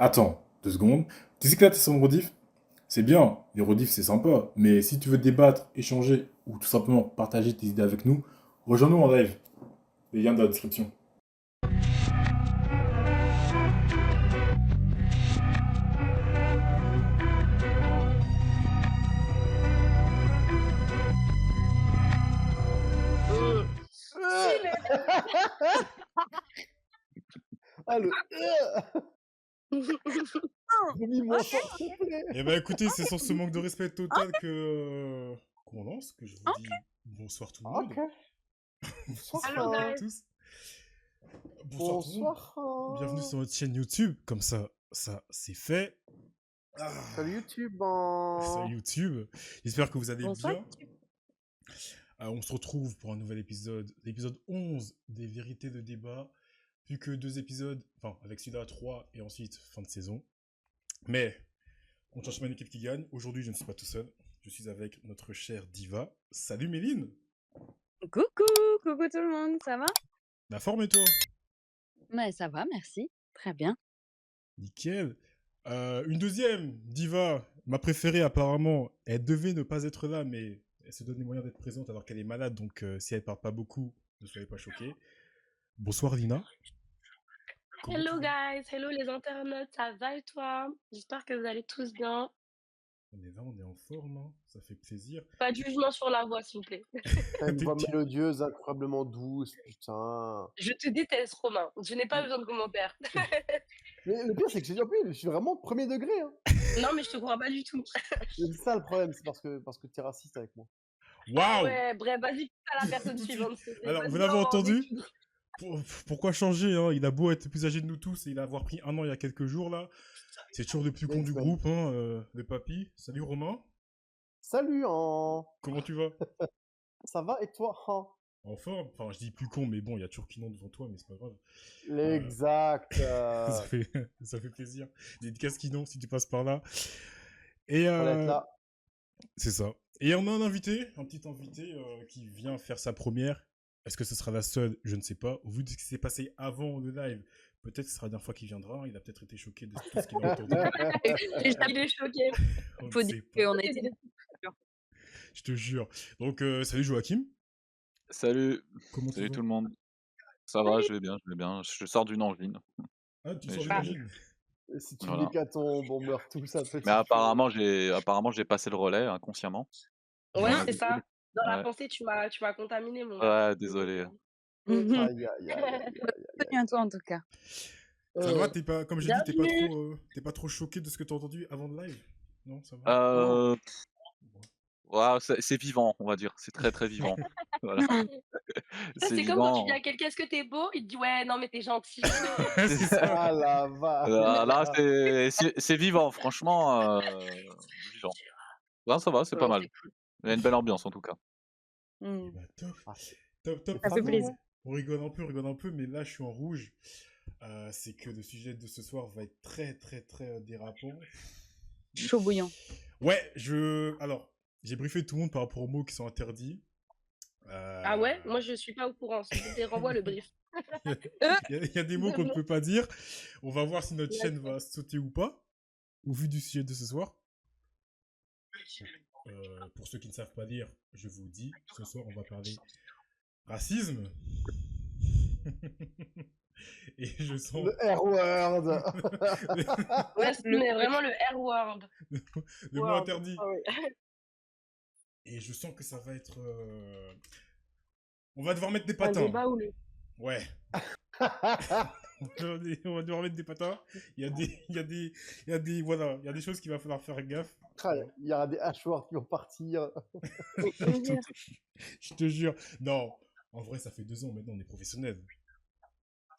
Attends, 2 secondes. Tu sais que là, t'es sur mon rediff? C'est bien, les rediffs, c'est sympa. Mais si tu veux débattre, échanger ou tout simplement partager tes idées avec nous, rejoins-nous en live. Les liens dans la description. Stylé. Ah le vomis-moi fort, s'il te plaît. Eh ben écoutez, c'est sur ce manque de respect total que qu'on lance, que je vous dis bonsoir tout le monde. Ok. Bonsoir. Hello, à guys. tous. Bonsoir tout le monde. Bonsoir. Bienvenue sur notre chaîne YouTube. Comme ça c'est fait. Ah, Salut YouTube. salut YouTube. J'espère que vous allez Bonsoir. bien. On se retrouve pour un nouvel épisode, l'épisode 11 des vérités de débat. Plus que 2 épisodes, enfin avec celui-là 3 et ensuite fin de saison. Mais on cherche une équipe qui gagne. Aujourd'hui, je ne suis pas tout seul. Je suis avec notre chère Diva. Salut Méline. Coucou tout le monde, ça va? La forme et toi? Mais ça va, merci. Très bien. Nickel. Une deuxième, Diva, ma préférée apparemment. Elle devait ne pas être là, mais elle se donne les moyens d'être présente alors qu'elle est malade. Donc si elle parle pas beaucoup, ne soyez pas choqués. Bonsoir Lina. Comment tu Hello vas? guys, hello les internautes, ça va et toi? J'espère que vous allez tous bien. On est là, on est en forme, hein. Ça fait plaisir. Pas de jugement sur la voix, s'il vous plaît. T'as une voix mélodieuse, incroyablement douce, putain. Je te déteste, Romain. Je n'ai pas besoin de commentaires. Mais le pire, c'est que je suis vraiment premier degré. Hein. Non, mais je te crois pas du tout. C'est ça le problème, c'est parce que t'es raciste avec moi. Waouh! Ouais, bref, vas-y, à la personne suivante. Alors, vous Vas-y, l'avez on va entendu? découdre. Pourquoi changer, hein? Il a beau être plus âgé de nous tous et il a avoir pris 1 an il y a quelques jours là. C'est toujours le plus con du Excellent. groupe, hein, le papy. Salut Romain, Salut, comment tu vas? ça va et toi? En forme? Enfin, je dis plus con, mais bon, il y a toujours Kinon devant toi, mais c'est pas grave. Exact. Ça fait, ça fait plaisir. Dédicace Kinon si tu passes par là. Et On va être là. c'est ça. Et on a un invité, un petit invité qui vient faire sa première. Est-ce que ce sera la seule? Je ne sais pas. Au vu de ce qui s'est passé avant le live, peut-être que ce sera la dernière fois qu'il viendra. Il a peut-être été choqué de tout ce qu'il a entendu. Il est choqué. On ne Faut sait dire pas. qu'on a été... Je te jure. Donc, salut Joachim. Salut, Comment tu salut vas? tout le monde. Ça va, je vais bien, je vais bien. Je sors d'une angine. Ah, tu Mais sors je- d'une angine. Si tu Voilà. l'hécatombe, on meurt tous un petit Mais apparemment, j'ai passé le relais inconsciemment. Ouais, Ah, c'est ça. Dans la Ouais. pensée, tu m'as contaminé, mon gars. Ouais, désolé. Aïe, aïe, aïe, aïe, aïe. Bienvenue à toi en tout cas. Ça va, t'es pas, comme j'ai dit, Bienvenue. t'es pas trop choqué de ce que t'as entendu avant le live? Non, ça va? Euh, ouais, c'est vivant, on va dire. C'est très très vivant. Voilà. Ça, C'est c'est comme quand tu vivant. dis à quelqu'un est-ce que t'es beau, il te dit ouais, non, mais t'es gentil. C'est ça. Ah la vache. Là, c'est vivant, franchement. Vivant. Ouais, ça va, c'est pas Ouais, mal. c'est cool. Il y a une belle ambiance en tout cas. Eh ben, top. Ah, Top, top. Ça fait plaisir. On rigole un peu, mais là, je suis en rouge. C'est que le sujet de ce soir va être très, très, très dérapant. Chaud bouillant. Ouais, alors, j'ai briefé tout le monde par rapport aux mots qui sont interdits. Ah ouais? Moi, je suis pas au courant. S'il te plaît, renvoie le brief. Il y a des mots qu'on ne peut pas dire. On va voir si notre chaîne va sauter ou pas, au vu du sujet de ce soir. Pour ceux qui ne savent pas lire, je vous dis, ce soir, on va parler racisme. Et je sens... Le R-word. Ouais, mais vraiment le R-word. le mot Word. interdit. Ah ouais. Et je sens que ça va être... On va devoir mettre des Un patins. débat ou le... Ouais. On va devoir mettre des patins. Il y a des choses qu'il va falloir faire gaffe. Il y aura des H-words qui vont partir. Je te jure. Non, en vrai, ça fait 2 ans maintenant, on est professionnels.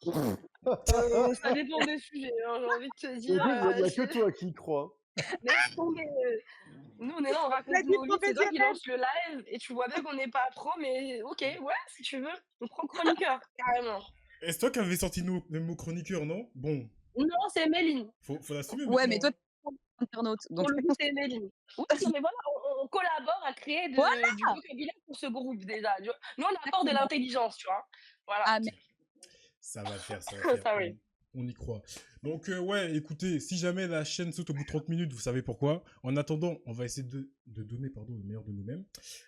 Ça dépend des sujets, hein, j'ai envie de te Il dire. n'y a que toi qui y crois. Laisse tomber. Nous, on est là, on raconte nos vies. C'est toi qui lance le live et tu vois bien qu'on n'est pas pro, mais ok, ouais, si tu veux, on prend chroniqueur, carrément. Et c'est toi qui avais sorti le mot chroniqueur, non? Bon, Non, c'est Méline. faut l'assumer Ouais, mais maintenant. toi, t'es internaute. Donc, Pour le coup, c'est Méline. Oui, non, mais voilà, on collabore à créer du vocabulaire pour ce groupe déjà. Nous, on apporte de l'intelligence, tu vois. Voilà. ah, mais Ça va le faire, ça va le faire. Ça, oui. On y croit. Donc, ouais, écoutez, si jamais la chaîne saute au bout de 30 minutes, vous savez pourquoi. En attendant, on va essayer de donner le meilleur de nous-mêmes.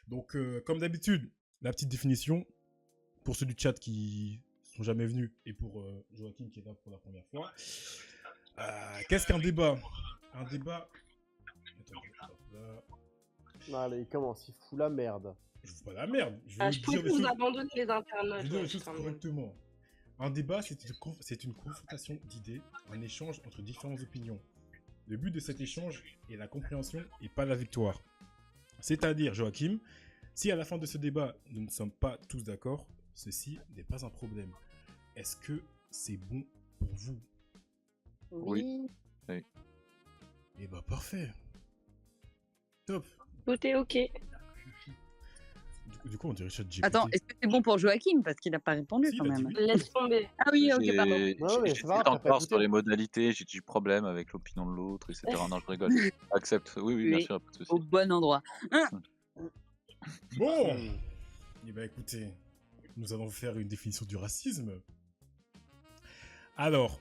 Donc, comme d'habitude, la petite définition pour ceux du chat qui sont jamais venus et pour Joachim qui est là pour la première fois. Qu'est-ce qu'un débat? Un débat... Attends, là. Allez, il commence, il fout la merde. Je fous pas la merde. Je vais Je vous pouvais dire les plus vous choses... abandonner les Je internautes. vais dire les ouais, choses quand même. correctement. Un débat, c'est une confrontation d'idées, un échange entre différentes opinions. Le but de cet échange est la compréhension et pas la victoire. C'est-à-dire, Joachim, si à la fin de ce débat, nous ne sommes pas tous d'accord, ceci n'est pas un problème. Est-ce que c'est bon pour vous? Oui. Eh bah parfait. Top. Tout est ok. Du coup, on dirait ChatGPT. Attends, est-ce que c'est bon pour Joachim? Parce qu'il n'a pas répondu Si, quand il a dit même. oui. Laisse tomber. Ah oui, ok, pardon. J'ai Non, mais j'ai ça va, dit t'as pas encore écouté. sur les modalités, j'ai du problème avec l'opinion de l'autre, etc. Non, je rigole. Accepte. Oui, oui, bien Oui. sûr, pas de souci. Au bon endroit. Bon. Eh bah écoutez, nous allons faire une définition du racisme. Alors,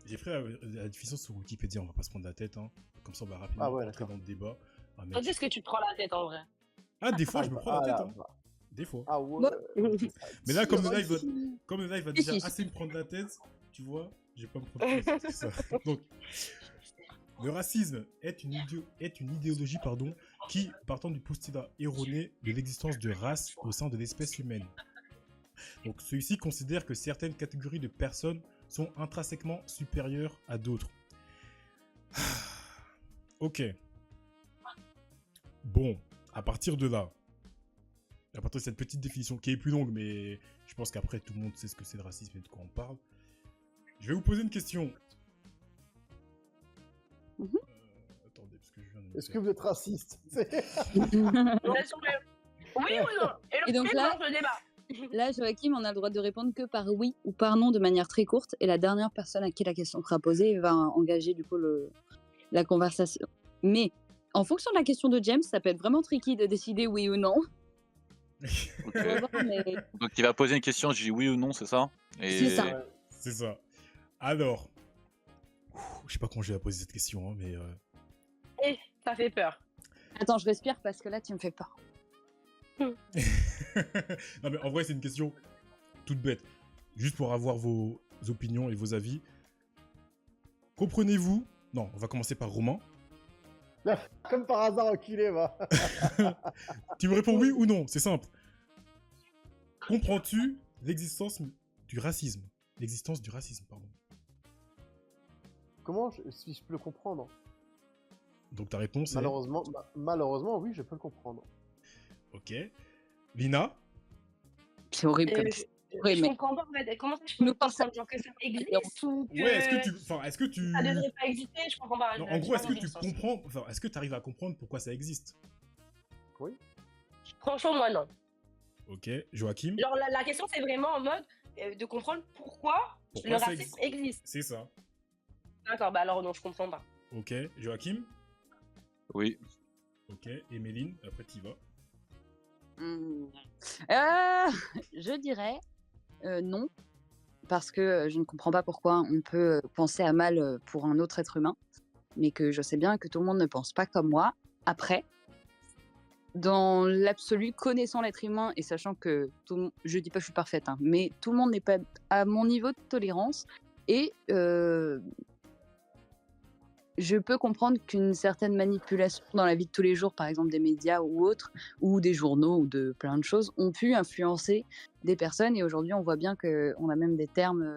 j'ai pris la définition sur Wikipédia, on va pas se prendre la tête, hein. Comme ça on va rapidement Ah ouais, rentrer d'accord. dans le débat. Ah, mec. Toi, est-ce que tu te prends la tête en vrai? Ah, des fois je me prends la tête, là, hein. Des fois. Ah ouais. Mais là, comme le live va Si, déjà si, si. assez me prendre la tête, tu vois, je vais pas me prendre la tête. C'est ça. Donc, le racisme est une idéologie qui, partant du postulat erroné de l'existence de races au sein de l'espèce humaine. Donc, celui-ci considère que certaines catégories de personnes sont intrinsèquement supérieures à d'autres. Ok. Bon, à partir de cette petite définition qui est plus longue, mais je pense qu'après tout le monde sait ce que c'est le racisme et de quoi on parle, je vais vous poser une question. Attendez, parce que je viens de me Est-ce que faire- vous êtes raciste? Laisse tomber. Oui ou non? Et donc puis, là- lance le débat. Là, Joachim, on a le droit de répondre que par oui ou par non de manière très courte. Et la dernière personne à qui la question sera posée va engager du coup la conversation. Mais en fonction de la question de James, ça peut être vraiment tricky de décider oui ou non. Ok. On va voir, mais Donc il va poser une question, je dis oui ou non, c'est ça? C'est ça. Ouais. C'est ça. Alors, je sais pas comment je vais poser cette question, hein, mais Ça fait peur. attends, je respire parce que là, tu me fais peur. non mais en vrai c'est une question toute bête, juste pour avoir vos opinions et vos avis. Comprenez-vous? Non, on va commencer par Romain. Comme par hasard, enculé, va. Tu me réponds oui ou non, c'est simple. Comprends-tu l'existence du racisme? L'existence du racisme, pardon. Comment si je peux le comprendre? Donc ta réponse est... Malheureusement, oui, je peux le comprendre. Ok. Lina? C'est horrible comme Je Oui, mais- comprends pas en fait. Comment ça, je peux Nous comprendre genre que ça existe ou que Ouais, est-ce que tu... ça devrait pas exister? Je comprends pas. Non, Je- en j'ai gros, pas est-ce que compris tu le sens. comprends... Enfin, est-ce que tu arrives à comprendre pourquoi ça existe? Franchement, moi non. Ok. Joachim? Genre la question c'est vraiment en mode de comprendre pourquoi Pourquoi le ça racisme existe. C'est ça. D'accord, bah alors non, je comprends pas. Ok. Joachim? Oui. Ok. Et Méline, après t'y vas. Je dirais non, parce que je ne comprends pas pourquoi on peut penser à mal pour un autre être humain, mais que je sais bien que tout le monde ne pense pas comme moi. Après, dans l'absolu, connaissant l'être humain et sachant que tout le monde, je dis pas que je suis parfaite, hein, mais tout le monde n'est pas à mon niveau de tolérance et je peux comprendre qu'une certaine manipulation dans la vie de tous les jours, par exemple des médias ou autres, ou des journaux ou de plein de choses, ont pu influencer des personnes. Et aujourd'hui, on voit bien qu'on a même des termes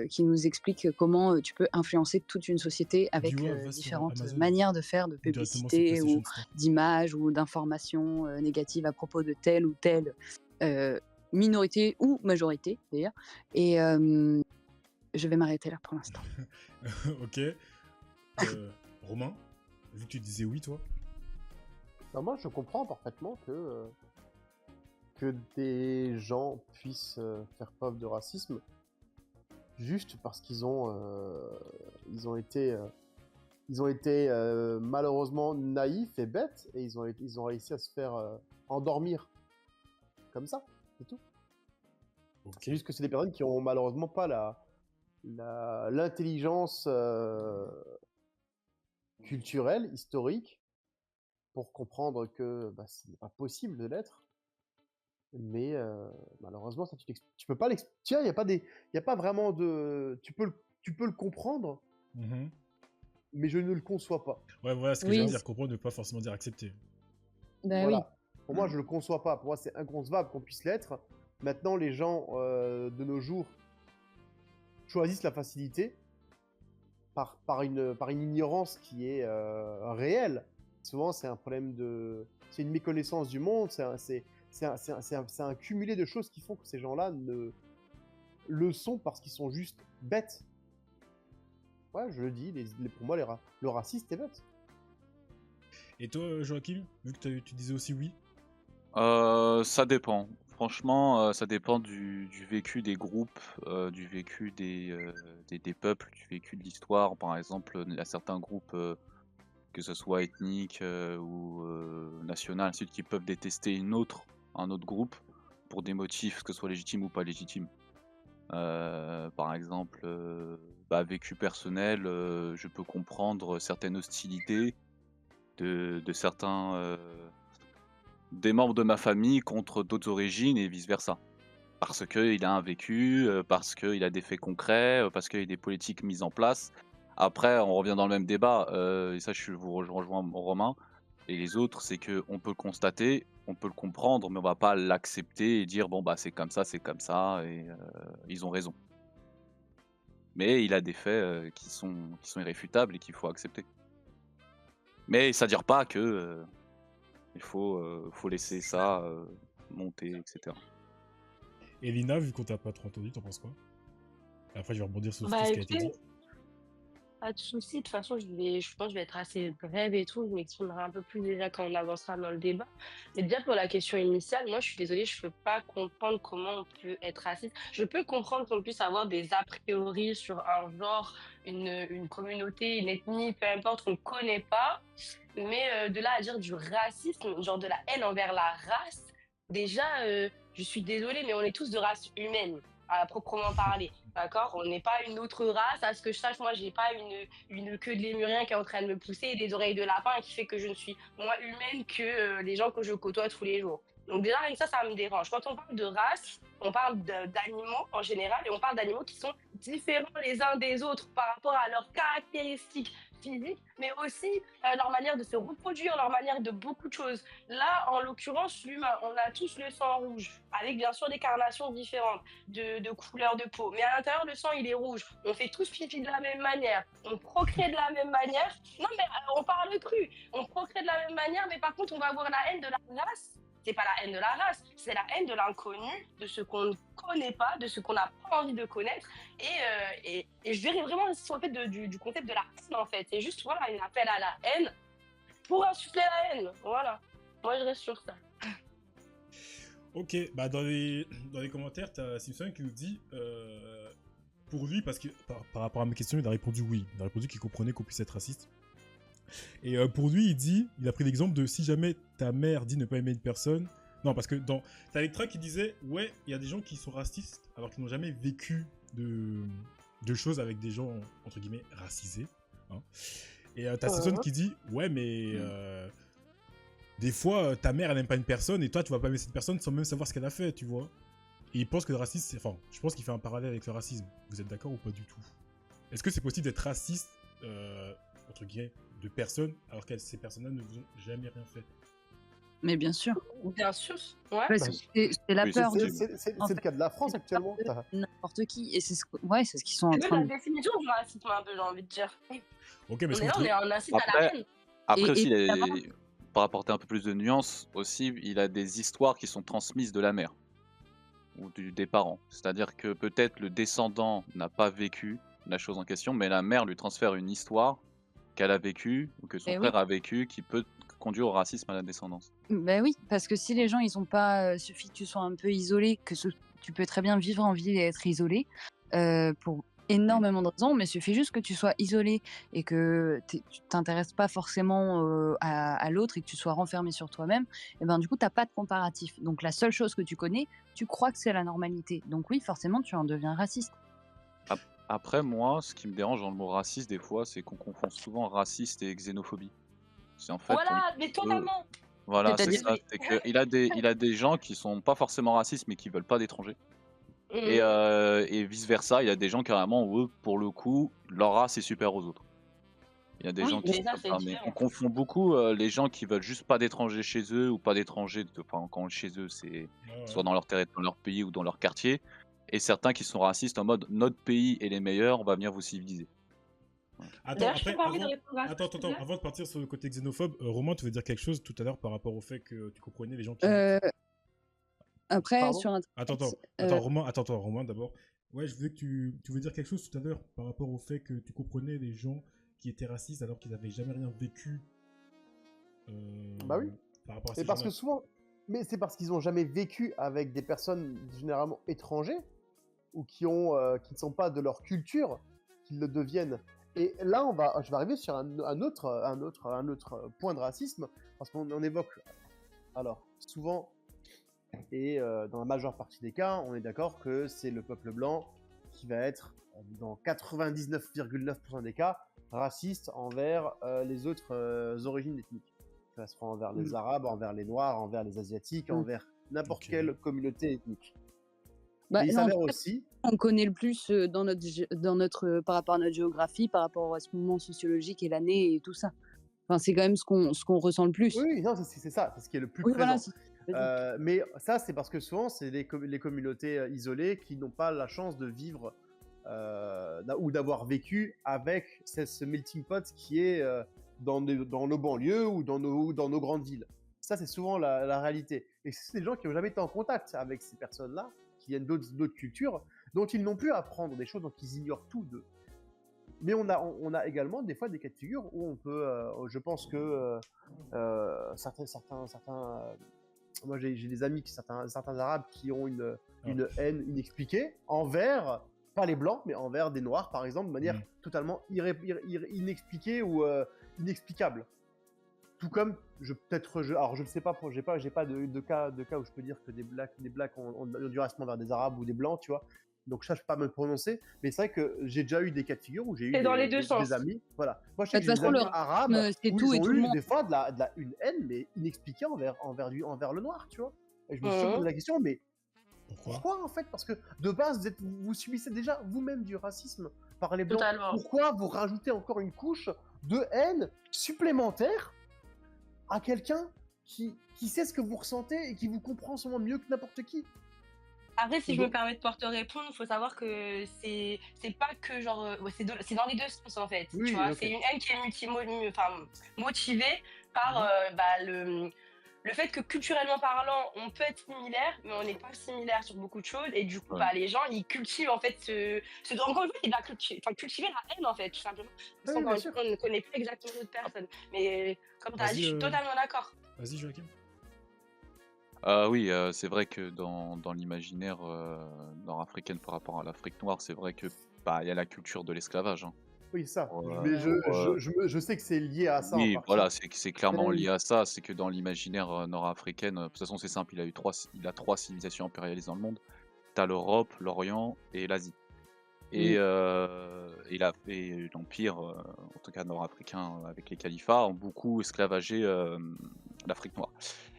qui nous expliquent comment tu peux influencer toute une société avec Dis-moi, va sur différentes Amazon. manières de faire de Ou directement sur publicité ou PlayStation Store. d'images ou d'informations négatives à propos de telle ou telle minorité ou majorité, d'ailleurs. Et je vais m'arrêter là pour l'instant. Ok. Romain, vu que tu disais oui, toi. Non, moi, je comprends parfaitement que des gens puissent faire preuve de racisme juste parce qu'ils ont été malheureusement naïfs et bêtes et ils ont réussi à se faire endormir comme ça, c'est tout. Ok. C'est juste que c'est des personnes qui ont malheureusement pas l'intelligence culturelle, historique, pour comprendre que bah, ce n'est pas possible de l'être. Mais malheureusement, ça, tu peux pas l'expliquer. Tiens, il y a pas vraiment de. Tu peux le comprendre, Mhm. mais je ne le conçois pas. Ouais, voilà ce que Oui, j'allais dire. Comprendre ne veut pas forcément dire accepter. bah oui. Voilà. Pour moi, je le conçois pas. Pour moi, c'est inconcevable qu'on puisse l'être. Maintenant, les gens de nos jours choisissent la facilité par une ignorance qui est réelle. Souvent, c'est un problème de. C'est une méconnaissance du monde. C'est un cumulé de choses qui font que ces gens-là ne le sont parce qu'ils sont juste bêtes. Ouais, je le dis, pour moi, le raciste est bête. Et toi, Joachim, vu que tu disais aussi oui. Ça dépend. Franchement, ça dépend du vécu des groupes, du vécu des peuples, du vécu de l'histoire. Par exemple, il y a certains groupes, que ce soit ethniques ou nationaux, ainsi de suite, qui peuvent détester un autre groupe pour des motifs, que ce soit légitimes ou pas légitimes. Par exemple, vécu personnel, je peux comprendre certaines hostilités de certains des membres de ma famille contre d'autres origines et vice versa. Parce qu'il a un vécu, parce qu'il a des faits concrets, parce qu'il y a des politiques mises en place. Après, on revient dans le même débat, et ça je rejoins Romain et les autres, c'est qu'on peut le constater, on peut le comprendre, mais on va pas l'accepter et dire bon bah c'est comme ça et ils ont raison. Mais il a des faits qui sont irréfutables et qu'il faut accepter. Mais ça ne veut dire pas que il faut laisser ça monter, etc. Et Lina, vu qu'on t'a pas trop entendu, t'en penses quoi? Après, je vais rebondir sur tout Bah ce qui a été dit. écoutez, pas de souci. De toute façon, je pense que je vais être assez brève et tout. Je m'exprimerai un peu plus déjà quand on avancera dans le débat. Mais déjà pour la question initiale, moi je suis désolée, je peux pas comprendre comment on peut être raciste. Je peux comprendre qu'on puisse avoir des a priori sur un genre, une communauté, une ethnie, peu importe, qu'on ne connaît pas. Mais de là à dire du racisme, genre de la haine envers la race, déjà, je suis désolée, mais on est tous de race humaine, à proprement parler. D'accord? On n'est pas une autre race. À ce que je sache, moi, j'ai pas une queue de lémurien qui est en train de me pousser et des oreilles de lapin qui fait que je ne suis moins humaine que les gens que je côtoie tous les jours. Donc déjà, avec ça, ça me dérange. Quand on parle de race, on parle d'animaux en général et on parle d'animaux qui sont différents les uns des autres par rapport à leurs caractéristiques physiques, mais aussi leur manière de se reproduire, leur manière de beaucoup de choses. Là, en l'occurrence, l'humain, on a tous le sang rouge, avec bien sûr des carnations différentes de couleur de peau. Mais à l'intérieur, le sang, il est rouge. On fait tous pipi de la même manière. On procrée de la même manière. Non, mais on parle cru. On procrée de la même manière, mais par contre, on va avoir la haine de la race. C'est pas la haine de la race, c'est la haine de l'inconnu, de ce qu'on ne connaît pas, de ce qu'on n'a pas envie de connaître. Et je verrais vraiment sur le fait du concept de la haine, en fait. C'est juste, voilà, un appel à la haine pour insuffler la haine. Voilà. Moi, je reste sur ça. Ok, bah dans les commentaires, t'as Simpson qui nous dit pour lui, parce que par rapport à mes questions, il a répondu oui. Il a répondu qu'il comprenait qu'on puisse être raciste. Et pour lui, il a pris l'exemple de si jamais ta mère dit ne pas aimer une personne. Non, parce que t'as Electra qui disait ouais, il y a des gens qui sont racistes alors qu'ils n'ont jamais vécu de choses avec des gens entre guillemets racisés. Hein. Et t'as Simpson qui dit ouais, mais des fois, ta mère, elle n'aime pas une personne et toi, tu vas pas aimer cette personne sans même savoir ce qu'elle a fait, tu vois. Et il pense que le racisme, c'est... Enfin, je pense qu'il fait un parallèle avec le racisme. Vous êtes d'accord ou pas du tout? Est-ce que c'est possible d'être raciste, entre guillemets, de personnes, alors que ces personnes-là ne vous ont jamais rien fait? Mais bien sûr. Bien sûr, ouais. Parce que c'est la Oui, peur de C'est en le fait, cas de la France c'est la actuellement. peur de n'importe qui. Et c'est ce qu'ils sont en C'est train la de... définition du racisme, un peu, j'ai envie de dire. Ok, mais On est-ce que est vous là, on trouvez... est en incite à la haine. Après Et aussi, évidemment, pour apporter un peu plus de nuances, aussi, il a des histoires qui sont transmises de la mère ou des parents. C'est-à-dire que peut-être le descendant n'a pas vécu la chose en question, mais la mère lui transfère une histoire qu'elle a vécue ou que son eh oui. frère a vécu qui peut conduire au racisme à la descendance. Ben oui, parce que si les gens, ils ont pas... suffit que tu sois un peu isolé, tu peux très bien vivre en ville et être isolé pour énormément de raisons, mais il suffit juste que tu sois isolé et que tu t'intéresses pas forcément à l'autre et que tu sois renfermé sur toi-même, et ben du coup, t'as pas de comparatif. Donc la seule chose que tu connais, tu crois que c'est la normalité. Donc oui, forcément, tu en deviens raciste. Après, moi, ce qui me dérange dans le mot raciste, des fois, c'est qu'on confond souvent raciste et xénophobie. C'est en fait, Voilà, mais peut totalement. voilà, c'est C'est-à-dire? ça, Désolée. c'est qu'il a des gens qui sont pas forcément racistes, mais qui veulent pas d'étrangers et vice versa, il y a des gens carrément où eux, pour le coup, leur race est supérieure aux autres. Il y a des gens Oui, qui mais sont ça, comme c'est ça, mais on différent. confond beaucoup, les gens qui veulent juste pas d'étrangers chez eux ou pas d'étrangers enfin, quand chez eux, c'est Ouais, soit ouais. dans leur pays ou dans leur quartier et certains qui sont racistes en mode: «Notre pays est les meilleurs, on va venir vous civiliser». Voilà. Attends, D'ailleurs, je peux me après, permettre de répondre à ça, attends, s'il te attends, plaît? avant de partir sur le côté xénophobe, Romain, tu veux dire quelque chose tout à l'heure par rapport au fait que tu comprenais les gens qui. Euh, Après, Pardon? sur Attends, Internet, Romain, d'abord. Ouais, je veux que tu veux dire quelque chose tout à l'heure par rapport au fait que tu comprenais les gens qui étaient racistes alors qu'ils n'avaient jamais rien vécu Bah oui. par rapport à Mais ces parce gens-là. que souvent, mais c'est parce qu'ils ont jamais vécu avec des personnes généralement étrangers ou qui ne sont pas de leur culture qu'ils le deviennent. Et là, je vais arriver sur un autre point de racisme parce qu'on évoque alors souvent et dans la majeure partie des cas, on est d'accord que c'est le peuple blanc qui va être dans 99,9% des cas raciste envers les autres origines ethniques. Ça sera envers les Mm. Arabes, envers les Noirs, envers les Asiatiques, Mm. envers n'importe Ok. quelle communauté ethnique. Bah, Mais il non, en s'avère tout cas, aussi, on connaît le plus par rapport à notre géographie, par rapport à ce moment sociologique et l'année et tout ça. Enfin, c'est quand même ce qu'on ressent le plus. oui, non, c'est ça, c'est ce qui est le plus Oui, voilà, présent. c'est ce que je veux dire. Mais ça, c'est parce que souvent, c'est les communautés isolées qui n'ont pas la chance de vivre ou d'avoir vécu avec ce melting pot qui est dans nos banlieues ou dans nos grandes villes. Ça, c'est souvent la réalité. Et c'est des gens qui n'ont jamais été en contact avec ces personnes-là, qui viennent d'autres cultures, dont ils n'ont pu apprendre des choses, donc ils ignorent tout d'eux. Mais on a également des fois des cas de figure où on peut, je pense que moi j'ai des amis, certains Arabes qui ont Ah. une haine inexpliquée envers, pas les Blancs, mais envers des Noirs par exemple, de manière totalement inexpliquée ou inexplicable. Tout comme, alors je ne sais pas, j'ai pas de cas où je peux dire que des blacks ont du racisme envers des Arabes ou des Blancs, tu vois. Donc ça, je peux pas me prononcer, mais c'est vrai que j'ai déjà eu des cas de figure où j'ai eu C'est dans les deux des sens. amis, voilà. Moi, je sais Bah, que de j'ai toute des façon, le amis arabes racisme, c'est où tout ils et ont tout le eu monde. des fois une haine, mais inexpliquée envers le noir, tu vois. Et je me suis toujours posé la question, mais pourquoi en fait? Parce que de base, vous subissez déjà vous-même du racisme par les blancs. Totalement. Pourquoi vous rajoutez encore une couche de haine supplémentaire à quelqu'un qui sait ce que vous ressentez et qui vous comprend sûrement mieux que n'importe qui? Après, si je Donc- me permets de pouvoir te répondre, il faut savoir que c'est pas que genre ouais, c'est dans les deux sens en fait. Oui, Tu vois, ok. c'est une haine qui est motivée par le fait que culturellement parlant, on peut être similaire, mais on n'est pas similaire sur beaucoup de choses. Et du coup, Ouais. bah, les gens, ils cultivent en fait encore une fois, c'est de cultiver la haine en fait, tout simplement. Parce Oui, qu'encore bien une sûr. fois, on ne connaît pas exactement l'autre personne. Mais comme tu as dit, je suis totalement d'accord. Vas-y, Joachim. Oui, c'est vrai que dans l'imaginaire nord-africaine par rapport à l'Afrique noire, c'est vrai que il y a la culture de l'esclavage. Hein. Oui, ça. Pour, Mais pour, je sais que c'est lié à ça en oui, partie. voilà, c'est clairement Mais- lié à ça. C'est que dans l'imaginaire nord-africaine, de toute façon, c'est simple, il a trois civilisations impérialistes dans le monde. T'as l'Europe, l'Orient et l'Asie. Et l'Empire, en tout cas nord-africain, avec les califats, ont beaucoup esclavagé l'Afrique noire.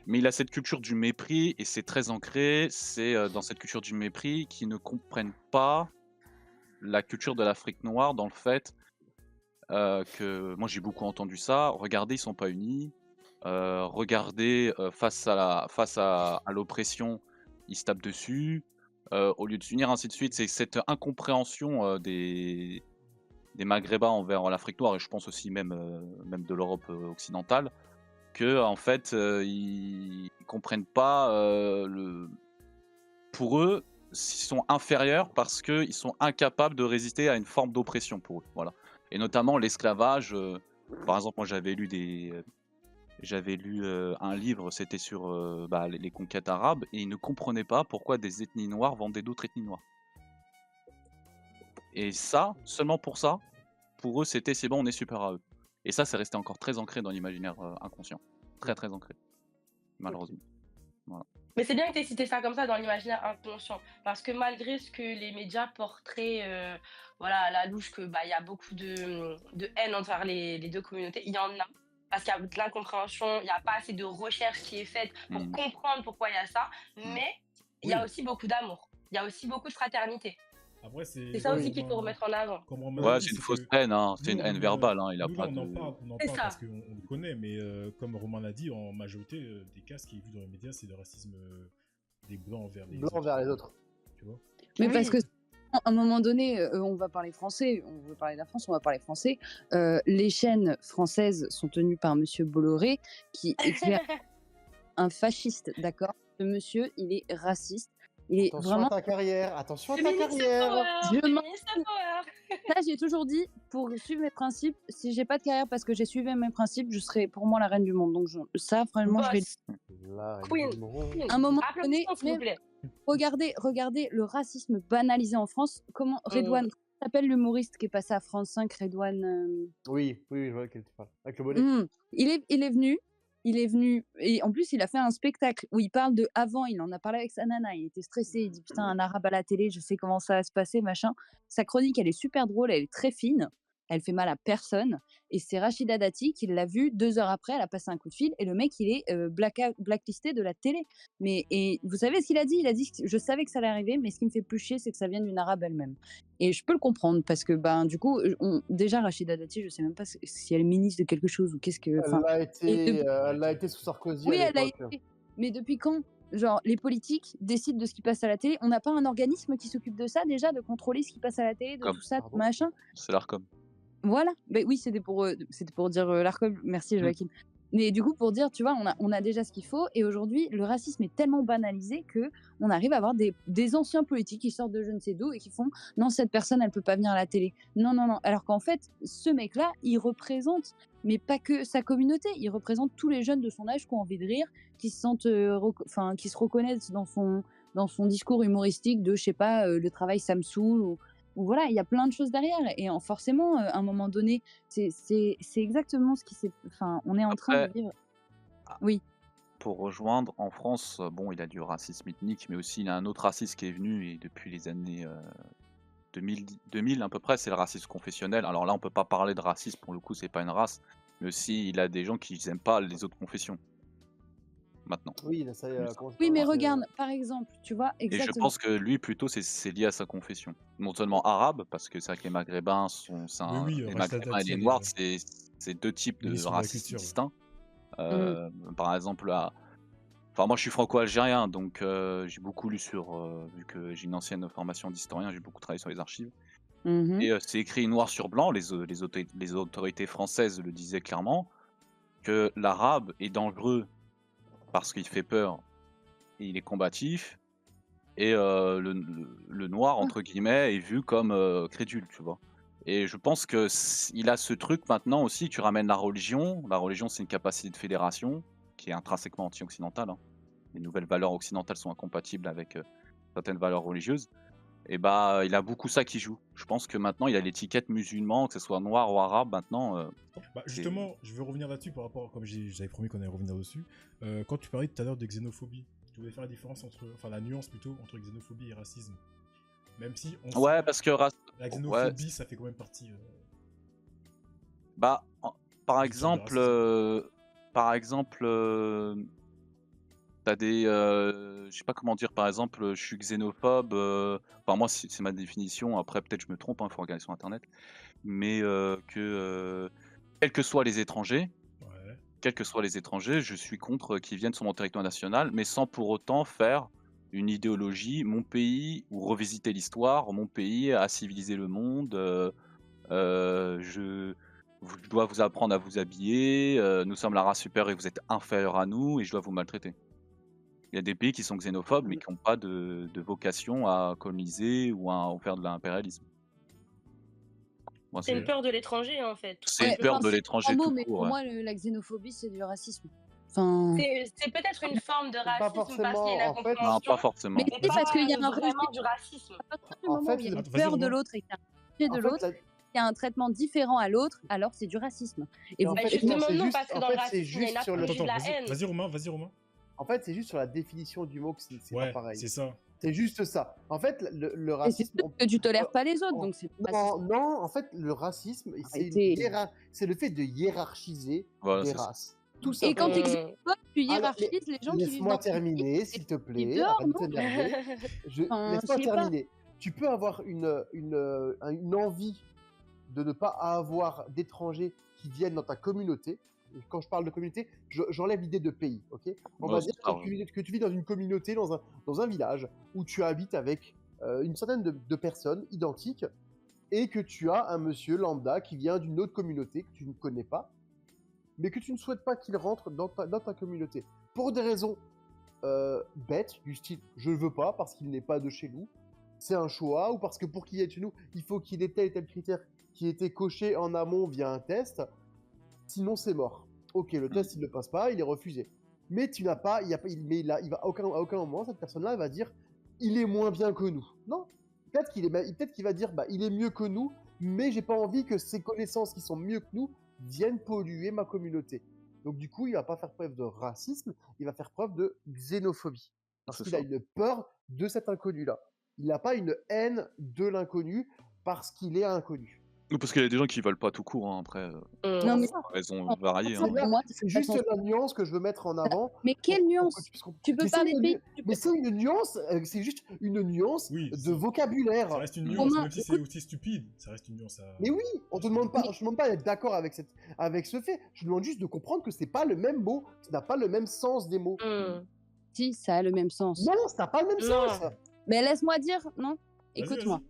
Mais il a cette culture du mépris, et c'est très ancré, c'est dans cette culture du mépris qu'ils ne comprennent pas la culture de l'Afrique noire dans le fait que, moi j'ai beaucoup entendu ça, regardez, ils sont pas unis, regardez, face à l'oppression, ils se tapent dessus, au lieu de s'unir, ainsi de suite. C'est cette incompréhension des Maghrébins envers l'Afrique noire, et je pense aussi même de l'Europe occidentale, que en fait ils comprennent pas pour eux, ils sont inférieurs parce qu'ils sont incapables de résister à une forme d'oppression pour eux. Voilà. Et notamment l'esclavage. Par exemple, moi j'avais lu un livre, c'était sur les conquêtes arabes, et ils ne comprenaient pas pourquoi des ethnies noires vendaient d'autres ethnies noires. Et ça, seulement pour ça, pour eux c'est bon, on est super à eux. Et ça, c'est resté encore très ancré dans l'imaginaire inconscient. Très très ancré, malheureusement. Mais c'est bien que tu aies cité ça comme ça dans l'imaginaire inconscient. Parce que malgré ce que les médias portraient voilà, à la louche, qu'il y a beaucoup de haine envers les deux communautés, il y en a. Parce qu'il y a de l'incompréhension, il n'y a pas assez de recherche qui est faite pour Mm. comprendre pourquoi il y a ça. Mm. Mais il y a Oui. aussi beaucoup d'amour. Il y a aussi beaucoup de fraternité. Après, C'est ça aussi qu'il faut remettre en avant. Comme Romain Ouais, l'a dit, c'est une c'est fausse que haine, hein. C'est nous, une haine on, verbale, hein. Il a nous, pas là, on en de. parle, C'est parce ça. qu'on le connaît, mais comme Romain l'a dit, en majorité des cas, ce qui est vu dans les médias, c'est le racisme des blancs envers les Blanc autres. vers les autres. Tu vois? Mais parce Oui. que à un moment donné, on va parler français, on veut parler de la France, on va parler français. Les chaînes françaises sont tenues par Monsieur Bolloré, qui est un fasciste, d'accord? Ce monsieur, il est raciste. Il est Attention vraiment. à ta carrière, attention à ta Féministe carrière. power. Je m'en- Féministe power. Ça, j'ai toujours dit, pour suivre mes principes, si j'ai pas de carrière parce que j'ai suivi mes principes, je serai pour moi la reine du monde. Donc ça, vraiment, je vais. Boss. La reine Queen. du monde. Queen. Un moment donné, Applaudissements, s'il vous plaît. regardez le racisme banalisé en France. Comment Redouane, comment s'appelle l'humoriste qui est passé à France 5, Redouane Oui, je vois lequel tu parles. Avec le bonnet. Il est venu, et en plus, il a fait un spectacle où il parle de avant, il en a parlé avec sa nana, il était stressé, il dit putain, un arabe à la télé, je sais comment ça va se passer, machin. Sa chronique, elle est super drôle, elle est très fine, elle fait mal à personne, et c'est Rachida Dati qui l'a vu 2 heures après, elle a passé un coup de fil, et le mec, il est blacklisté de la télé. Et vous savez ce qu'il a dit? Il a dit, je savais que ça allait arriver, mais ce qui me fait plus chier, c'est que ça vienne d'une arabe elle-même. Et je peux le comprendre, parce que, du coup, déjà, Rachida Dati, je sais même pas si elle est ministre de quelque chose, ou qu'est-ce que... Elle l'a été sous Sarkozy Oui, à elle a l'époque. été. Mais depuis quand, genre, les politiques décident de ce qui passe à la télé? On n'a pas un organisme qui s'occupe de ça déjà, de contrôler ce qui passe à la télé, de Comme. tout ça, Pardon machin? C'est l'Arcom. Voilà. Ben oui, c'était pour dire l'Arcom. Merci, Joachim. Mais du coup, pour dire, tu vois, on a déjà ce qu'il faut. Et aujourd'hui, le racisme est tellement banalisé que on arrive à avoir des anciens politiques qui sortent de je ne sais d'où et qui font non, cette personne, elle peut pas venir à la télé. Non. Alors qu'en fait, ce mec-là, il représente, mais pas que sa communauté. Il représente tous les jeunes de son âge qui ont envie de rire, qui se sentent, qui se reconnaissent dans son discours humoristique de, je sais pas, le travail ça me saoule ou voilà, il y a plein de choses derrière. Et forcément, à un moment donné, c'est exactement ce qui s'est. Enfin, on est en train de Après, vivre. Oui. pour rejoindre, en France, bon, il a du racisme ethnique, mais aussi il a un autre racisme qui est venu, et depuis les années 2000 à peu près, c'est le racisme confessionnel. Alors là, on peut pas parler de racisme, pour le coup, c'est pas une race, mais aussi il a des gens qui n'aiment pas les autres confessions. Maintenant. Oui, ça y est, comment ça Oui, mais s'appelle, regarde, par exemple, tu vois, Et je exactement. pense que lui, plutôt, c'est lié à sa confession. Non seulement arabe, parce que c'est vrai que les Maghrébins Oui, les Rachida Maghrébins et Dati, les elle est Noirs, c'est deux types de ministre de la racisme Culture, ouais. distincts. Par exemple, enfin, moi je suis franco-algérien, donc j'ai beaucoup lu vu que j'ai une ancienne formation d'historien, j'ai beaucoup travaillé sur les archives. Mhm. Et c'est écrit noir sur blanc, les autorités françaises le disaient clairement, que l'arabe est dangereux parce qu'il fait peur et il est combatif, et le noir, entre guillemets, est vu comme crédule, tu vois. Et je pense que il a ce truc maintenant aussi, tu ramènes la religion. La religion, c'est une capacité de fédération qui est intrinsèquement anti-occidentale, hein. Les nouvelles valeurs occidentales sont incompatibles avec certaines valeurs religieuses. Et il a beaucoup ça qui joue. Je pense que maintenant, il a l'étiquette musulman, que ce soit noir ou arabe, maintenant. Justement, je veux revenir là-dessus par rapport, comme j'avais promis qu'on allait revenir dessus. Quand tu parlais tout à l'heure de xénophobie, tu voulais faire la différence la nuance plutôt entre xénophobie et racisme. Même si on Ouais, sait parce que la xénophobie, ça fait quand même partie. Par du terme de exemple, t'as des, je sais pas comment dire, par exemple, je suis xénophobe. Enfin, moi, c'est ma définition. Après, peut-être je me trompe, il faut regarder sur internet. Mais quels que soient les étrangers, je suis contre qu'ils viennent sur mon territoire national, mais sans pour autant faire une idéologie, mon pays, ou revisiter l'histoire, mon pays a civilisé le monde, je dois vous apprendre à vous habiller, nous sommes la race supérieure et vous êtes inférieur à nous, et je dois vous maltraiter. Il y a des pays qui sont xénophobes, mais qui n'ont pas de vocation à coloniser ou à faire de l'impérialisme. Moi, C'est une peur de l'étranger, en fait. c'est une peur de l'étranger tout Mais court. pour Ouais. moi, la xénophobie, c'est du racisme. Enfin... C'est peut-être une forme de racisme parce qu'il y a une en fait. Non, incompréhension. pas forcément. Mais c'est parce qu'il y a un vraiment du racisme. À partir du En moment fait, où il y a une Vas-y, peur de Romain. l'autre et qu'il y a un rejet de l'autre, il y a un traitement différent à l'autre, alors c'est du racisme. Et en vous fait, justement, c'est non, juste- parce que en dans fait, le c'est racisme, il y a une juste sur le- apologie de la haine. Vas-y Romain. En fait, c'est juste sur la définition du mot que c'est pas Ouais, pareil. c'est ça. C'est juste ça. En fait, le Et c'est racisme. juste que tu tolères pas les autres, on- donc c'est Non, non, en fait, le racisme, Arrêtez. c'est le fait de hiérarchiser Voilà, des c'est ça. races. Tout Et quand simplement. tu xénophobes, tu Alors, hiérarchises les gens qui vivent laisse-moi dans ton pays. terminer, s'il te plaît. dehors, Arrête de non t'énerver. Enfin, Laisse-moi je sais pas. terminer. Tu peux avoir une envie de ne pas avoir d'étrangers qui viennent dans ta communauté. Et quand je parle de communauté, j'enlève l'idée de pays, ok? On Ouais, va c'est dire large. que tu vis dans une communauté, dans un village, où tu habites avec une centaine de personnes identiques, et que tu as un monsieur lambda qui vient d'une autre communauté que tu ne connais pas, mais que tu ne souhaites pas qu'il rentre dans ta communauté. Pour des raisons bêtes, du style « je ne veux pas parce qu'il n'est pas de chez nous », c'est un choix, ou parce que pour qu'il y ait de chez nous, il faut qu'il ait tel et tel critère qui ait été coché en amont via un test, sinon c'est mort. Ok, le test il ne passe pas, il est refusé. Mais tu n'as pas, il va à aucun moment cette personne-là va dire il est moins bien que nous. Non, peut-être qu'il va dire bah il est mieux que nous, mais j'ai pas envie que ses connaissances qui sont mieux que nous viennent polluer ma communauté. Donc du coup, il va pas faire preuve de racisme, il va faire preuve de xénophobie. Parce C'est qu'il a ça. une peur de cet inconnu-là. Il n'a pas une haine de l'inconnu parce qu'il est inconnu. Ou parce qu'il y a des gens qui veulent pas tout court, hein, après, Non, mais raison non, variée. franchement, Hein. pour moi, C'est juste la nuance que je veux mettre en avant. Mais quelle pour nuance que tu puisses comprendre. Tu peux Mais c'est parler de une pays. nu- Mais c'est une nuance, c'est juste une nuance Oui, de ça vocabulaire. reste une Mmh. nuance, Romain, même si c'est écoute, aussi stupide, ça reste une nuance à... Mais oui, on te demande pas, je te demande pas d'être d'accord avec ce fait. Je te demande juste de comprendre que c'est pas le même mot, ça n'a pas le même sens des mots. si, ça a le même sens. Non, ça n'a pas le même Non. sens. Mais laisse-moi dire, non Vas-y, Écoute-moi. vas-y.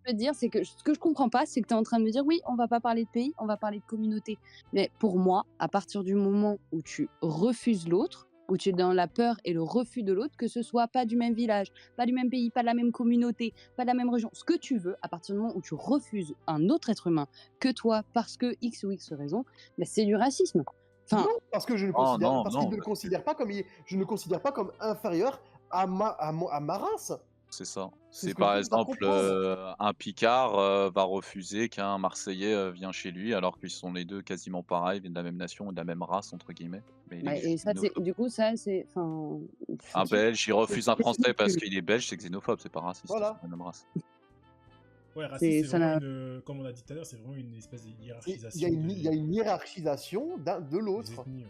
Je veux dire, c'est que ce que je comprends pas, c'est que tu es en train de me dire, oui, on va pas parler de pays, on va parler de communauté. Mais pour moi, à partir du moment où tu refuses l'autre, où tu es dans la peur et le refus de l'autre, que ce soit pas du même village, pas du même pays, pas de la même communauté, pas de la même région, ce que tu veux, à partir du moment où tu refuses un autre être humain que toi, parce que X ou X raison, ben c'est du racisme. Enfin, Non, parce que je ne Oh, considère, non, parce non, qu'il ne le parce que- considère pas comme je ne le considère pas comme inférieur à ma race. C'est ça. C'est C'est ce que par je dois exemple comprendre. un Picard va refuser qu'un Marseillais vienne chez lui alors qu'ils sont les deux quasiment pareils, viennent de la même nation, de la même race entre guillemets. Mais il est ouais, et juste ça, c'est, xénophobe. du coup, ça, c'est, enfin, Un Belge, il refuse un c'est Français parce ridicule. qu'il est belge, c'est xénophobe, c'est pas raciste, Voilà. c'est la même race. Ouais, raciste, C'est- c'est ça vraiment n'a- une... Comme on a dit tout à l'heure, c'est vraiment une espèce de Il hiérarchisation y a une hiérarchisation de des l'autre. ethnies. Ouais.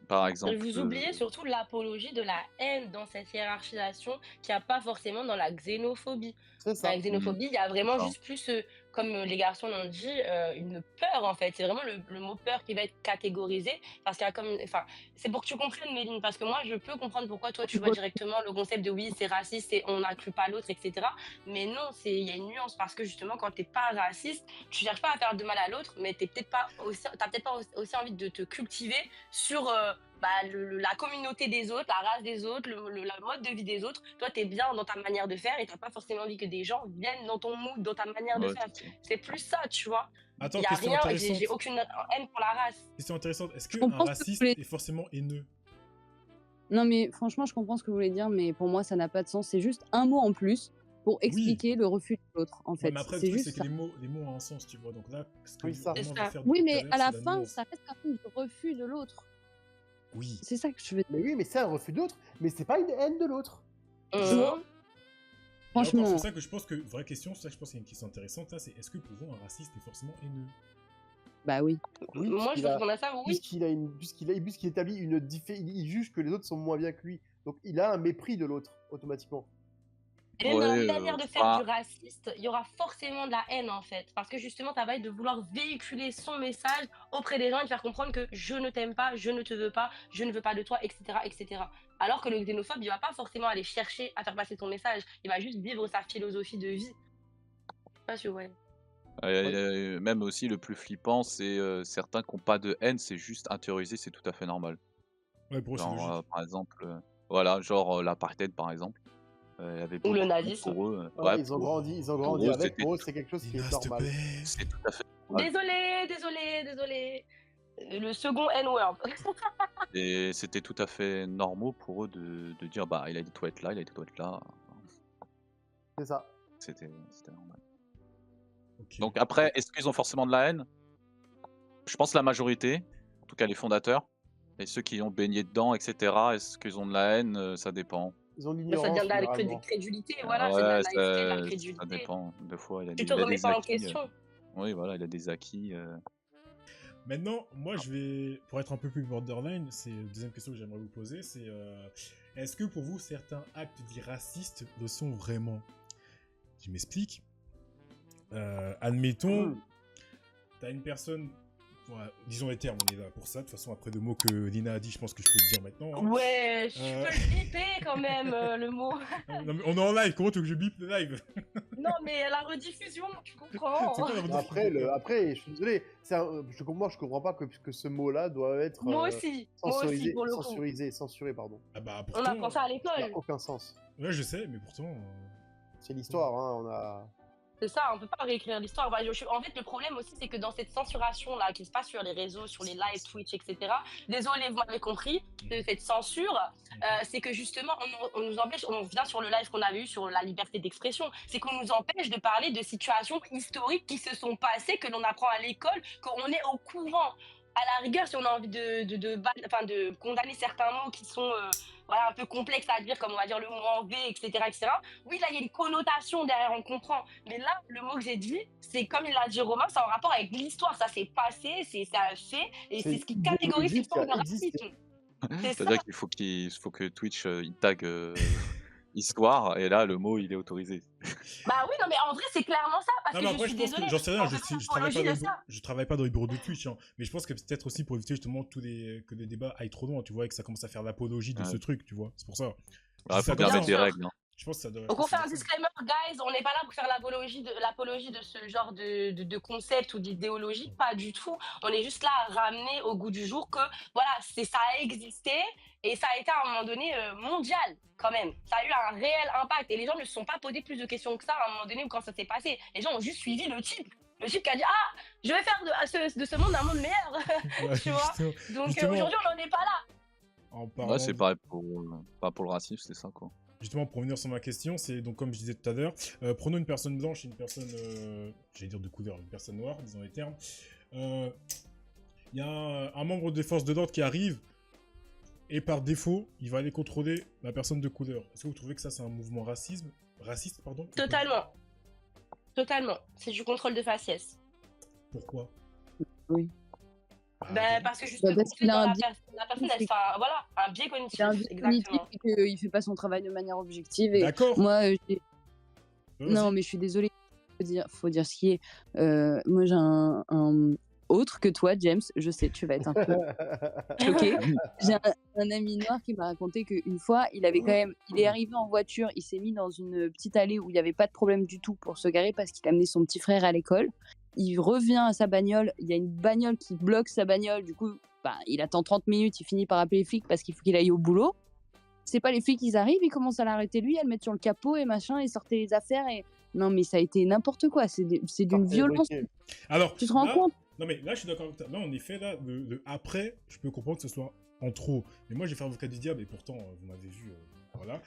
Par exemple. Vous oubliez surtout l'apologie de la haine dans cette hiérarchisation qu'il n'y a pas forcément dans la xénophobie. C'est Dans ça. la xénophobie, il y a vraiment ça. juste plus, comme les garçons l'ont dit, une peur en fait. C'est vraiment le mot peur qui va être catégorisé parce qu'il y a comme, enfin, c'est pour que tu comprennes Méline, parce que moi je peux comprendre pourquoi toi tu vois directement le concept de oui c'est raciste, c'est on n'inclut pas l'autre, etc. Mais non, il y a une nuance parce que justement quand t'es pas raciste, tu cherches pas à faire de mal à l'autre, mais t'as peut-être pas aussi envie de te cultiver sur la communauté des autres, la race des autres, la mode de vie des autres. Toi, tu es bien dans ta manière de faire et tu n'as pas forcément envie que des gens viennent dans ton mood, dans ta manière de Ouais, faire. c'est ça. C'est plus ça, tu vois. Attends, Il n'y a question rien, intéressante. j'ai aucune haine pour la race. Question intéressante. Est-ce Je qu'un comprends ce que vous raciste voulez- est forcément haineux? Non, mais franchement, je comprends ce que vous voulez dire, mais pour moi, ça n'a pas de sens. C'est juste un mot en plus pour expliquer le refus de l'autre, en Ouais, fait. mais après, le C'est truc, juste c'est que ça. les mots ont un sens, tu vois. Donc là, ce que Oui, ça. vraiment C'est veut ça. faire Oui, tout mais l'heure, à la c'est fin, nuance. ça reste quand même du refus de l'autre. Oui. C'est ça que je veux dire. Mais oui, mais c'est un refus d'autre, mais c'est pas une haine de l'autre. vois. Hum. Et encore, Franchement, c'est pour ça que je pense que, vraie question, c'est ça que je pense qu'il y a une question intéressante là, c'est est-ce que pour vous, un raciste est forcément haineux? bah oui. Oui, Moi, je puisqu'il a- réponds à ça, oui. puisqu'il établit il juge que les autres sont moins bien que lui. Donc il a un mépris de l'autre, automatiquement. Et même dans Ouais, la manière de c'est faire pas- du raciste, il y aura forcément de la haine en fait. Parce que justement, ça va être de vouloir véhiculer son message auprès des gens et de faire comprendre que je ne t'aime pas, je ne te veux pas, je ne veux pas de toi, etc. etc. Alors que le xénophobe, il va pas forcément aller chercher à faire passer ton message. Il va juste vivre sa philosophie de vie. Je sais pas si vous voyez. Même aussi, le plus flippant, c'est certains qui n'ont pas de haine, c'est juste intériorisé, c'est tout à fait normal. Ouais, pour eux, c'est Genre, logique. par exemple, voilà, genre l'apartheid, par exemple. Il y avait Ou le beaucoup de nazisme. pour eux. Voilà, ouais, ils ont pour- grandi eux, avec. c'était- Pour eux, c'est quelque chose qui Les est nasty normal. babes. c'est tout à fait normal. Désolé. Le second N-word. Et c'était tout à fait normal pour eux de dire bah il a des toilettes là, il a des toilettes là. C'est ça. C'était normal. Ok. Donc après, est-ce qu'ils ont forcément de la haine? Je pense la majorité, en tout cas les fondateurs. Et ceux qui ont baigné dedans, etc., est-ce qu'ils ont de la haine? Ça dépend. Ils ont de Mais ça l'ignorance, devient de la généralement. crédulité, Ah voilà, c'est de la ouais, naïveté, de la ça crédulité. dépend. Des fois, Tu te il a remets des pas en acquis. question. Oui, voilà, il a des acquis. Maintenant, moi, je vais, pour être un peu plus borderline, c'est la deuxième question que j'aimerais vous poser, c'est est-ce que pour vous, certains actes dits racistes le sont vraiment? Je m'explique. Admettons, t'as une personne, ouais, disons les termes, on est là pour ça. De toute façon, après le mot que Lina a dit, je pense que je peux le dire maintenant. Hein. Ouais, je peux le biper quand même, le mot. Non, mais on est en live, comment tu veux que je bip le live? Non, mais la rediffusion, tu comprends. C'est quoi la Après, je suis désolé, moi je comprends pas que ce mot-là doit être Moi aussi, pour le coup. censuré, pardon. Ah bah, On pourtant, apprend ça à Ça n'a l'école. aucun sens. Ouais, je sais, mais pourtant... C'est l'histoire, hein, on a... C'est ça, on peut pas réécrire l'histoire. Bah, en fait, le problème aussi, c'est que dans cette censuration-là qui se passe sur les réseaux, sur les lives, Twitch, etc., désolé, vous m'avez compris, de cette censure, c'est que justement, on nous empêche, on revient sur le live qu'on avait eu sur la liberté d'expression, c'est qu'on nous empêche de parler de situations historiques qui se sont passées, que l'on apprend à l'école, qu'on est au courant. À la rigueur, si on a envie de condamner certains mots qui sont voilà, un peu complexes à dire, comme on va dire le mot en V, etc., etc., oui, là, il y a une connotation derrière, on comprend. Mais là, le mot que j'ai dit, c'est comme il l'a dit Romain, c'est en rapport avec l'histoire. Ça s'est passé, c'est un fait, et c'est ce qui catégorise cette forme de racisme. C'est-à-dire qu'il faut que Twitch il tag histoire, et là, le mot, il est autorisé. Bah oui, non, mais en vrai, c'est clairement ça, parce Non, que mais après, je suis je pense que, désolée. j'en sais rien, on fait je travaille pas dans les bureaux de Twitch, hein, mais je pense que peut-être aussi pour éviter justement que les débats aillent trop loin, tu vois, et que ça commence à faire l'apologie de ce truc, tu vois, c'est pour ça. Il faut bien mettre des règles. Hein. Je pense que ça doit... Donc on fait un disclaimer, guys, on n'est pas là pour faire l'apologie de ce genre de concept ou d'idéologie, pas du tout. On est juste là à ramener au goût du jour que voilà, ça a existé et ça a été à un moment donné mondial quand même. Ça a eu un réel impact et les gens ne se sont pas posé plus de questions que ça à un moment donné quand ça s'est passé. Les gens ont juste suivi le type. Le type qui a dit « Ah, je vais faire de ce monde un monde meilleur ouais, !» Tu vois. Donc aujourd'hui, on n'en est pas là. Ouais, c'est pareil pour le racisme, c'est ça quoi. Justement, pour revenir sur ma question, c'est donc comme je disais tout à l'heure, prenons une personne blanche et une personne, j'allais dire de couleur, une personne noire, disons les termes. Il y a un membre des forces de l'ordre qui arrive et par défaut, il va aller contrôler la personne de couleur. Est-ce que vous trouvez que ça, c'est un mouvement raciste, pardon? Totalement. C'est du contrôle de faciès. Pourquoi? Oui. Parce que justement, parce qu'il a la personne, elle fait un biais cognitif. Il a un biais cognitif et qu'il fait pas son travail de manière objective. Et d'accord. Moi, non, mais je suis désolée. Faut dire ce qui est. Moi, j'ai un autre que toi, James. Je sais, tu vas être un peu choqué. J'ai un ami noir qui m'a raconté qu'une fois, il est arrivé en voiture, il s'est mis dans une petite allée où il n'y avait pas de problème du tout pour se garer parce qu'il amenait son petit frère à l'école. Il revient à sa bagnole, il y a une bagnole qui bloque sa bagnole, du coup, il attend 30 minutes, il finit par appeler les flics parce qu'il faut qu'il aille au boulot. C'est pas les flics, ils arrivent, ils commencent à l'arrêter lui, à le mettre sur le capot et machin, et sortir les affaires et... Non mais ça a été n'importe quoi, c'est d'une violence. Alors, tu te rends compte? Non mais là je suis d'accord avec toi. Là en effet, là, après, je peux comprendre que ce soit en trop. Mais moi je vais faire avocat du diable et pourtant, vous m'avez vu, voilà.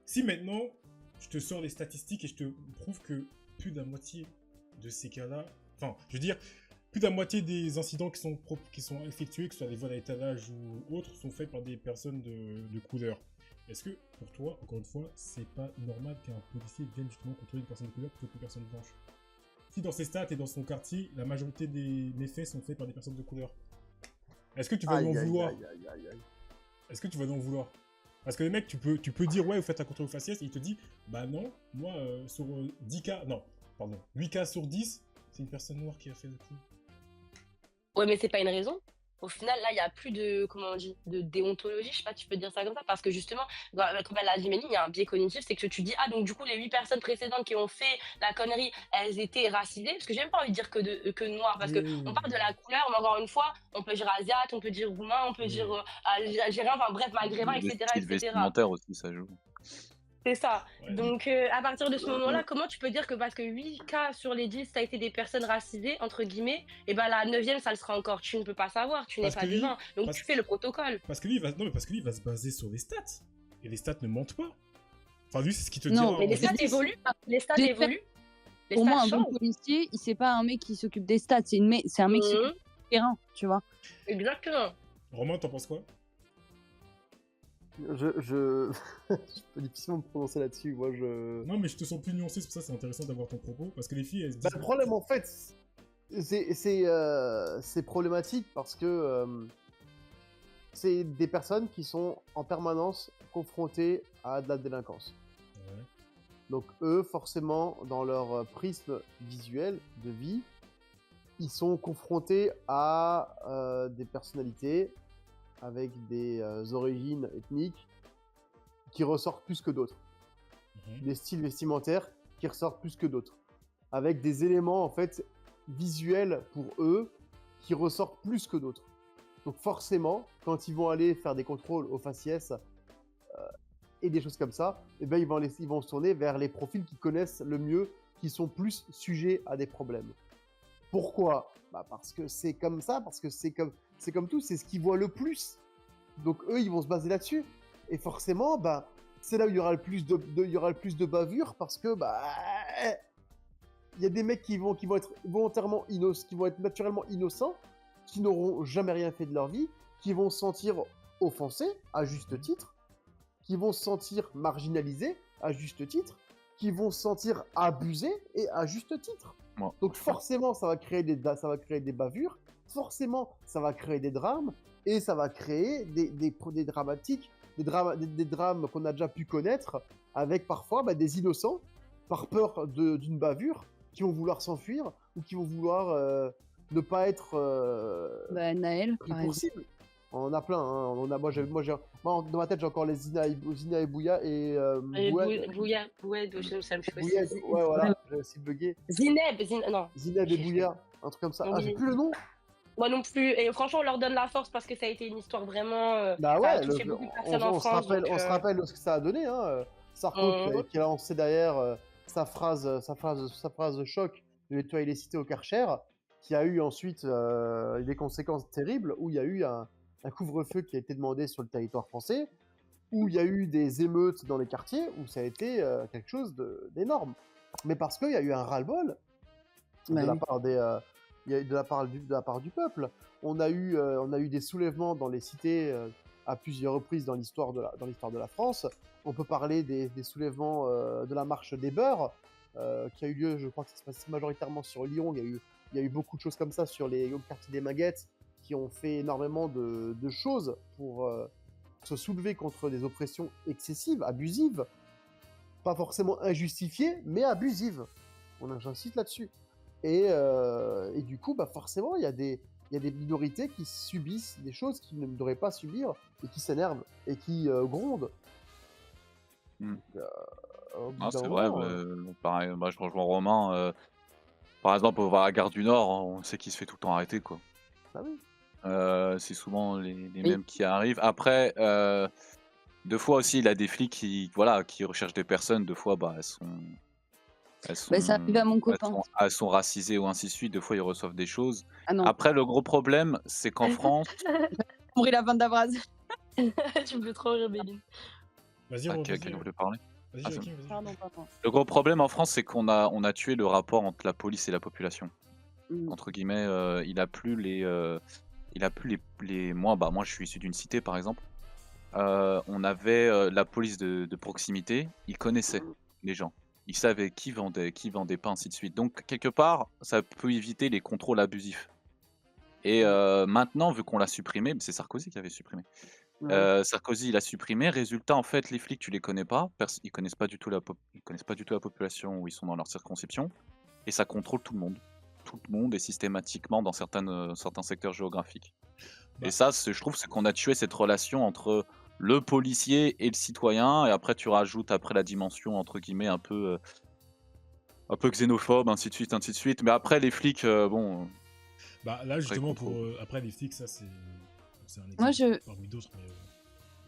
Si maintenant, je te sors les statistiques et je te prouve que plus de la moitié de ces cas-là, enfin, je veux dire, plus de la moitié des incidents qui sont effectués, que ce soit des vols à étalage ou autres, sont faits par des personnes de couleur. Est-ce que, pour toi, encore une fois, c'est pas normal qu'un policier vienne justement contrôler une personne de couleur plutôt qu'une personne blanche? Si dans ses stats et dans son quartier, la majorité des méfaits sont faits par des personnes de couleur, est-ce que tu vas en vouloir? Est-ce que tu vas en vouloir? Parce que les mecs, tu peux dire, ouais, vous faites un contrôle faciès, et il te dit, bah non, moi, sur 10 cas, non, pardon, 8 cas sur 10, c'est une personne noire qui a fait le coup. Ouais, mais c'est pas une raison. Au final, là, il n'y a plus de, comment on dit, de déontologie, je sais pas, tu peux dire ça comme ça, parce que justement, comme elle l'a dit Méline, il y a un biais cognitif, c'est que tu dis, ah, donc du coup, les 8 personnes précédentes qui ont fait la connerie, elles étaient racisées, parce que j'ai même pas envie de dire que noir, parce qu'on parle de la couleur, mais encore une fois, on peut dire asiate, on peut dire roumain, on peut dire algérien, enfin bref, maghrébin, etc. Le style vestimentaire aussi, ça joue. C'est ça. Ouais. Donc, à partir de ce moment-là, comment tu peux dire que parce que 8 cas sur les 10, ça a été des personnes racisées, entre guillemets, et ben la 9e, ça le sera encore. Tu ne peux pas savoir, tu n'es pas devin. Donc, tu fais le protocole. Parce que lui, il va se baser sur les stats. Et les stats ne mentent pas. Enfin, lui, c'est ce qu'il te dit. Non, mais les stats évoluent. Les stats évoluent. Pour moi, un bon policier, c'est pas un mec qui s'occupe des stats, c'est un mec qui s'occupe terrain, tu vois. Exactement. Romain, t'en penses quoi? Je peux difficilement me prononcer là-dessus. Moi, je. Non, mais je te sens plus nuancé, c'est pour ça que c'est intéressant d'avoir ton propos. Parce que les filles, elles se Bah, disent. le problème, en fait, c'est problématique parce que c'est des personnes qui sont en permanence confrontées à de la délinquance. Ouais. Donc eux, forcément, dans leur prisme visuel de vie, ils sont confrontés à des personnalités avec des origines ethniques qui ressortent plus que d'autres, Mhm. des styles vestimentaires qui ressortent plus que d'autres, avec des éléments en fait visuels pour eux qui ressortent plus que d'autres. Donc forcément, quand ils vont aller faire des contrôles au faciès et des choses comme ça, eh ben ils vont se tourner vers les profils qui connaissent le mieux, qui sont plus sujets à des problèmes. Pourquoi? Bah parce que c'est comme ça, parce que c'est comme tout, c'est ce qu'ils voient le plus. Donc eux, ils vont se baser là-dessus. Et forcément, bah, c'est là où il y aura le plus il y aura le plus de bavures parce que bah, il y a des mecs qui vont être volontairement innocents, qui vont être naturellement innocents, qui n'auront jamais rien fait de leur vie, qui vont se sentir offensés à juste titre, qui vont se sentir marginalisés à juste titre, qui vont se sentir abusés et à juste titre. Ouais. Donc forcément, ça va créer des bavures, forcément, ça va créer des drames, et ça va créer des dramatiques, des drames qu'on a déjà pu connaître, avec parfois des innocents, par peur d'une bavure, qui vont vouloir s'enfuir, ou qui vont vouloir ne pas être Naël, pris par pour exemple. cible. On en a plein, hein. Moi, dans ma tête, j'ai encore les Zina et Bouya et Boued, Boued, ça me fait aussi. Boued, ouais, voilà, j'ai aussi bugué. Non. Zineb et Bouya, un truc comme ça. Ah, Oui. j'ai plus le nom. Moi non plus. Et franchement, on leur donne la force parce que ça a été une histoire vraiment. Bah ça a ouais, touché beaucoup de personnes en on se France. rappelle, donc, on se rappelle de ce que ça a donné, hein. Sarko qui a lancé derrière sa phrase de choc de nettoyer les cités au Karcher, qui a eu ensuite des conséquences terribles, où il y a eu un couvre-feu qui a été demandé sur le territoire français, où il y a eu des émeutes dans les quartiers, où ça a été quelque chose d'énorme. Mais parce qu'il y a eu un ras-le-bol de la part de la part du peuple. On a eu des soulèvements dans les cités à plusieurs reprises dans l'histoire de la France. On peut parler des soulèvements de la marche des beurs qui a eu lieu, je crois que ça se passe majoritairement sur Lyon. Il y a eu beaucoup de choses comme ça sur au quartier des Maguettes qui ont fait énormément de choses pour se soulever contre des oppressions excessives, abusives, pas forcément injustifiées, mais abusives. J'insiste là-dessus. Et du coup, forcément, il y a des minorités qui subissent des choses qu'ils ne devraient pas subir et qui s'énervent et qui grondent. C'est vrai, pareil, je rejoins Romain. Par exemple, on va à la gare du Nord, hein, on sait qu'il se fait tout le temps arrêter, quoi. Ah oui. C'est souvent les mêmes qui arrivent. Après, deux fois aussi, il a des flics qui recherchent des personnes. Deux fois, Ça arrive à mon copain. elles sont racisées ou ainsi de suite. Deux fois, ils reçoivent des choses. Ah non, Après, le gros problème, c'est qu'en France, on la fin d'Avraz. Tu me fais trop rire, Béline. Vas-y, Romain, quelqu'un voulait parler. Vas-y, Ah, Joachim, vas-y. Pardon. Le gros problème en France, c'est qu'on a tué le rapport entre la police et la population. Entre guillemets, il a plus les moi je suis issu d'une cité par exemple. On avait la police de proximité, ils connaissaient les gens, ils savaient qui vendait pas, ainsi de suite. Donc quelque part, ça peut éviter les contrôles abusifs. Et maintenant, vu qu'on l'a supprimé, c'est Sarkozy qui avait supprimé. Sarkozy il a supprimé. Résultat, en fait, les flics, tu les connais pas, ils connaissent pas du tout la population où ils sont dans leur circonscription, et ça contrôle tout le monde. Tout le monde et systématiquement dans certains secteurs géographiques. Et ça, je trouve, c'est qu'on a tué cette relation entre le policier et le citoyen, et après tu rajoutes la dimension entre guillemets un peu xénophobe, ainsi de suite. Mais après les flics, bon. Là justement après les flics, ça c'est un exemple Moi, parmi d'autres.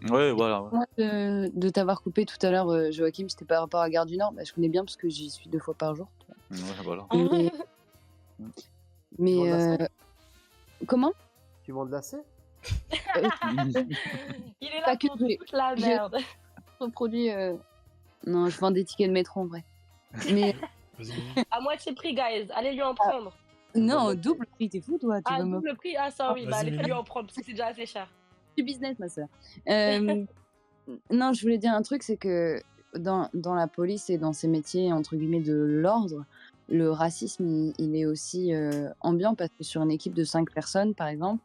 Ouais, voilà. Ouais. Moi, de t'avoir coupé tout à l'heure, Joachim, c'était par rapport à Gare du Nord. Je connais bien parce que j'y suis 2 fois par jour. Ouais, voilà. Mais comment? Tu vends de l'AC? Il est là Pas que pour toute la merde. produit. Non, je vends des tickets de métro en vrai. Mais Vas-y. À moitié prix, guys. Allez lui en prendre. Non, moitié. double prix, t'es fou, toi. Tu Ah, veux me double prix? Ah, ça oui, bah Vas-y, laissez-lui Mélie. en prendre parce que c'est déjà assez cher. du business, ma sœur. Non, je voulais dire un truc, c'est que dans la police et dans ces métiers, entre guillemets, de l'ordre, le racisme, il est aussi ambiant parce que sur une équipe de 5 personnes, par exemple,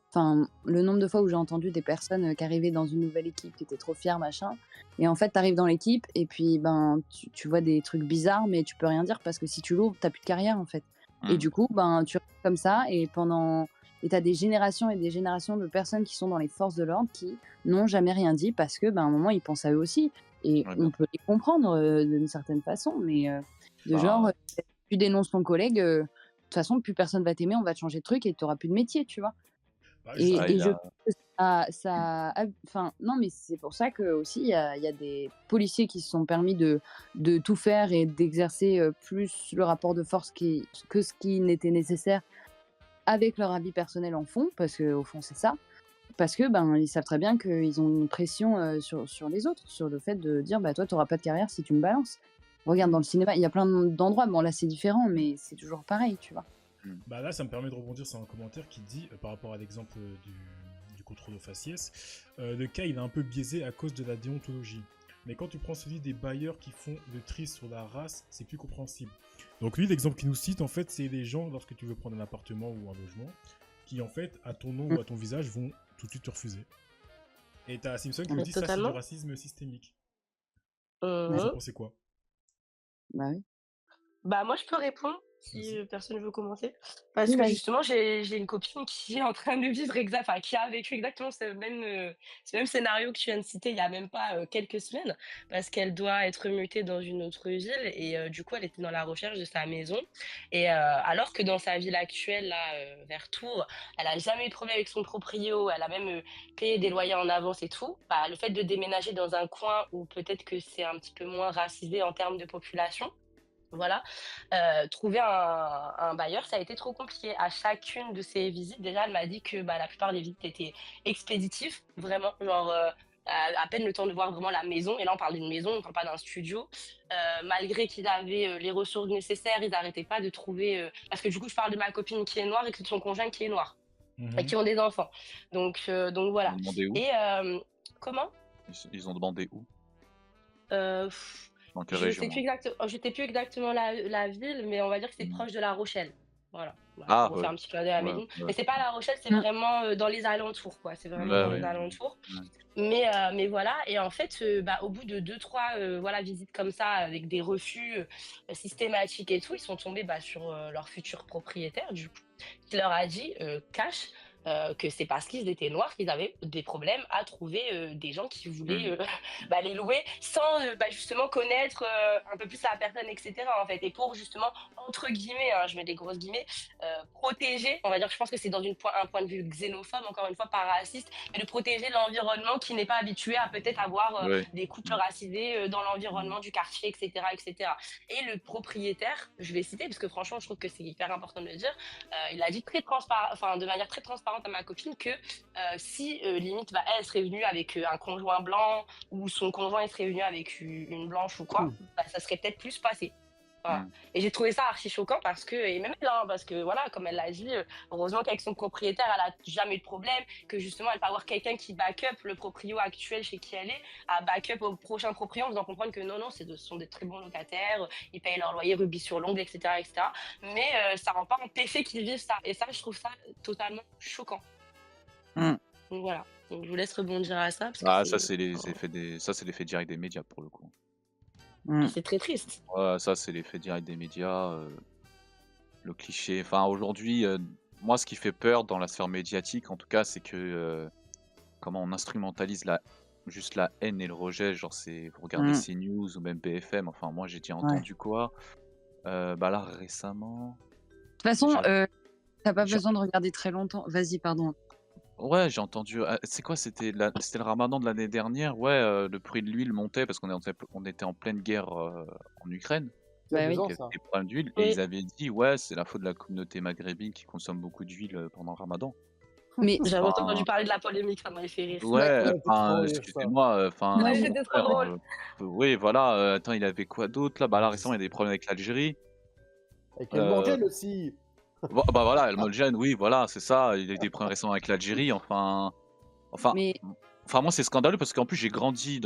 enfin, le nombre de fois où j'ai entendu des personnes qui arrivaient dans une nouvelle équipe, qui étaient trop fières, machin, et en fait, t'arrives dans l'équipe et puis ben, tu vois des trucs bizarres, mais tu peux rien dire parce que si tu l'ouvres, t'as plus de carrière, en fait. Et Hmm. du coup, ben, tu restes comme ça et t'as des générations et des générations de personnes qui sont dans les forces de l'ordre qui n'ont jamais rien dit parce que, ben, à un moment, ils pensent à eux aussi. Et Ouais, on bien. peut les comprendre d'une certaine façon, mais de genre, Enfin, tu dénonces ton collègue, de toute façon, plus personne va t'aimer, on va te changer de truc et tu n'auras plus de métier, tu vois. Bah, Et, justement, il et je a. pense que enfin, non, mais c'est pour ça que aussi il y a des policiers qui se sont permis de tout faire et d'exercer plus le rapport de force que ce qui n'était nécessaire avec leur avis personnel en fond, parce qu'au fond c'est ça, parce que ben ils savent très bien qu'ils ont une pression sur les autres, sur le fait de dire bah toi t'auras pas de carrière si tu me balances. Regarde dans le cinéma, il y a plein d'endroits, bon là c'est différent, mais c'est toujours pareil, tu vois. Bah là, ça me permet de rebondir sur un commentaire qui dit, par rapport à l'exemple du contrôle au faciès, le cas il est un peu biaisé à cause de la déontologie. Mais quand tu prends celui des bailleurs qui font le tri sur la race, c'est plus compréhensible. Donc lui, l'exemple qu'il nous cite, en fait, c'est les gens, lorsque tu veux prendre un appartement ou un logement, qui en fait, à ton nom ou à ton visage, vont tout de suite te refuser. Et t'as Simpson qui nous Mais dit ça, c'est du totalement. racisme systémique. Ouais. Vous en pensez quoi? Bah oui. Bah moi je peux répondre si Vas-y. personne veut commencer. Parce Oui, que vas-y. justement j'ai une copine qui est en train de vivre enfin qui a vécu exactement ce même scénario que tu viens de citer il y a même pas quelques semaines, parce qu'elle doit être mutée dans une autre ville et du coup elle était dans la recherche de sa maison et alors que dans sa ville actuelle là vers Tours, elle a jamais eu de problème avec son proprio, elle a même payé des loyers en avance et tout. Bah, le fait de déménager dans un coin où peut-être que c'est un petit peu moins racisé en termes de population, voilà, trouver un bailleur, ça a été trop compliqué. À chacune de ces visites, déjà, elle m'a dit que, bah, la plupart des visites étaient expéditives, vraiment, genre, à peine le temps de voir vraiment la maison et là, on parle d'une maison, on parle pas d'un studio. Malgré qu'ils avaient, les ressources nécessaires, ils n'arrêtaient pas de trouver, parce que du coup, je parle de ma copine qui est noire et de son conjoint qui est noir et Mhm. qui ont des enfants. Donc Ils voilà. ont demandé où? Et comment? Ils ont demandé où? Heu, Dans quelle je sais région? plus exactement la ville, mais on va dire que c'est Hmm. proche de La Rochelle. Voilà, Ah, pour ouais. refaire un petit clin d'œil à Ouais, Méline. ouais. Mais c'est pas La Rochelle, c'est Mm. vraiment, dans les alentours, quoi. C'est vraiment Ouais, dans Ah les oui. ouais. alentours. Ouais. Mais voilà et en fait, bah, au bout de 2-3 voilà, visites comme ça avec des refus, systématiques et tout, ils sont tombés, bah, sur, leur futur propriétaire du coup, qui leur a dit, cash, que c'est parce qu'ils étaient noirs qu'ils avaient des problèmes à trouver, des gens qui voulaient, Hmm. bah, les louer sans, bah, justement connaître, un peu plus la personne et cetera, en fait et pour justement, entre guillemets, hein, je mets des grosses guillemets, protéger, on va dire, je pense que c'est dans un point de vue xénophobe, encore une fois, pas raciste, mais de protéger l'environnement qui n'est pas habitué à peut-être avoir Ouais. des couples Hmm. racisés dans Hmm. l'environnement du quartier, etc., etc. Et le propriétaire, je vais citer parce que franchement, je trouve que c'est hyper important de le dire, il a dit de manière très transparente à ma copine que si limite, bah, elle serait venue avec un conjoint blanc ou son conjoint il serait venu avec une blanche ou quoi, bah, ça serait peut-être plus passé. Voilà. Hmm. Et j'ai trouvé ça archi choquant parce que, et même elle, hein, parce que voilà, comme elle l'a dit, heureusement qu'avec son propriétaire, elle a jamais eu de problème, que justement elle peut avoir quelqu'un qui back up le proprio actuel chez qui elle est, à back up au prochain proprio en faisant comprendre que non, ce sont des très bons locataires, ils payent leur loyer rubis sur l'ongle, etc., etc. Mais ça rend pas empêché qu'ils vivent ça. Et ça, je trouve ça totalement choquant. Mm. Donc voilà. Donc je vous laisse rebondir à ça parce que Ah, ça, c'est l'effet direct des médias pour le coup. Mm. c'est très triste. Ouais, ça, c'est l'effet direct des médias. Le cliché. Enfin, aujourd'hui, moi, ce qui fait peur dans la sphère médiatique, en tout cas, c'est que comment on instrumentalise juste la haine et le rejet. Genre, vous regardez Mm. CNews ou même BFM. Enfin, moi, j'ai déjà Ouais. entendu quoi. Bah là, récemment. De toute façon, j'ai- t'as pas j'ai- besoin de regarder très longtemps. Vas-y, pardon. Ouais, j'ai entendu. C'est quoi? C'était le ramadan de l'année dernière. Ouais, le prix de l'huile montait parce on était en pleine guerre en Ukraine. Il y a Bah 2 oui. ans, Il y avait ça. des problèmes d'huile et Oui. ils avaient dit, ouais, c'est la faute de la communauté maghrébine qui consomme beaucoup d'huile pendant le ramadan. Mais J'avais Enfin, entendu parler de la polémique, ça m'avait fait rire. ouais, Ça fait trop enfin, rire, ça. excusez-moi, enfin, moi, Ouais, je... mon c'était trop frère, drôle. oui, voilà, attends, il avait quoi d'autre là? Bah là, récemment, il y a des problèmes avec l'Algérie. Avec El Euh, Morgel aussi. Bah voilà, El Molgen, oui, voilà, c'est ça. Il y a eu des problèmes récents avec l'Algérie. Enfin, Mais moi, c'est scandaleux parce qu'en plus, j'ai grandi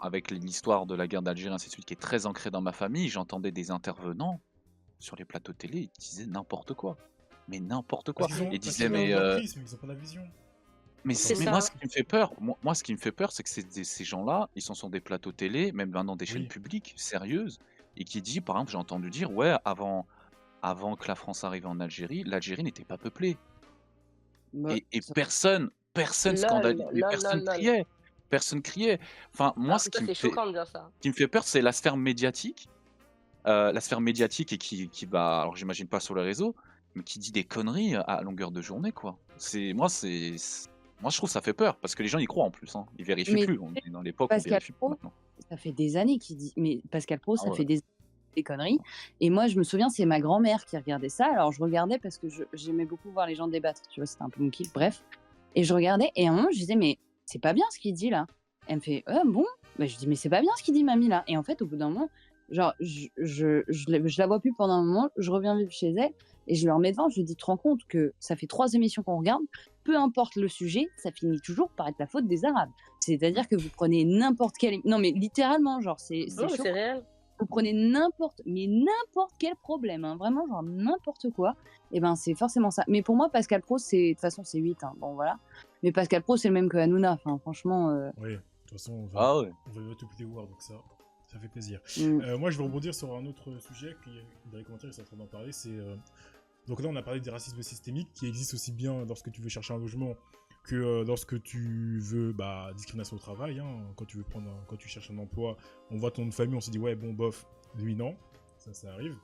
avec l'histoire de la guerre d'Algérie, ainsi de suite, qui est très ancrée dans ma famille. J'entendais des intervenants sur les plateaux télé, ils disaient n'importe quoi. Mais n'importe quoi. Ils Parce disaient, qu'ils mais, ont le prisme, ils ont pas la vision. C'est mais moi, ça. ce qui me fait peur, moi, ce qui me fait peur, c'est que ces gens-là, ils sont sur des plateaux télé, même maintenant des chaînes Oui. publiques, sérieuses, et qui dit, par exemple, j'ai entendu dire, ouais, avant que la France arrive en Algérie, l'Algérie n'était pas peuplée. bah, Et ça- personne scandalisait, mais Lol. personne criait. Enfin, moi, Alors que ça, c'est choquant de dire ça. ce qui me fait peur, c'est la sphère médiatique, et qui va, alors j'imagine pas sur les réseaux, mais qui dit des conneries à longueur de journée, quoi. Moi, je trouve que ça fait peur, parce que les gens y croient en plus, hein. Ils vérifient Mais plus. On est dans l'époque où on Pascal vérifie plus Pro, maintenant. ça fait des années qu'il dit. Mais Pascal Pro, Ah ça ouais. fait des conneries. Et moi, je me souviens, c'est ma grand-mère qui regardait ça. Alors, je regardais parce que j'aimais beaucoup voir les gens débattre. Tu vois, c'était un peu mon kiff. Bref. Et je regardais. Et à un moment, je disais, mais c'est pas bien ce qu'il dit là. Elle me fait, bon. Bah, je dis, mais c'est pas bien ce qu'il dit, mamie là. Et en fait, au bout d'un moment, genre, je la vois plus pendant un moment. Je reviens vivre chez elle. Et je le remets devant. Je lui dis, tu te rends compte que ça fait 3 émissions qu'on regarde. Peu importe le sujet, ça finit toujours par être la faute des Arabes. C'est-à-dire que vous prenez n'importe quel... Non, mais littéralement, genre, c'est Non, mais chaud. c'est réel. Vous prenez n'importe quel problème, hein, vraiment, genre n'importe quoi, et ben c'est forcément ça. Mais pour moi, Pascal Pro, de toute façon, c'est 8, hein, bon voilà. Mais Pascal Pro, c'est le même que Hanouna, enfin, franchement... Oui, de toute façon, Ah ouais. on va mettre tous les Wars, donc ça fait plaisir. mm, Moi, je vais rebondir sur un autre sujet qui, dans les commentaires, ils sont en train d'en parler. Donc là, on a parlé des racismes systémiques qui existent aussi bien lorsque tu veux chercher un logement que lorsque tu veux discrimination au travail. Hein. Quand tu cherches un emploi, on voit ton nom de famille, on se dit ouais, bon, bof, lui non. Ça arrive.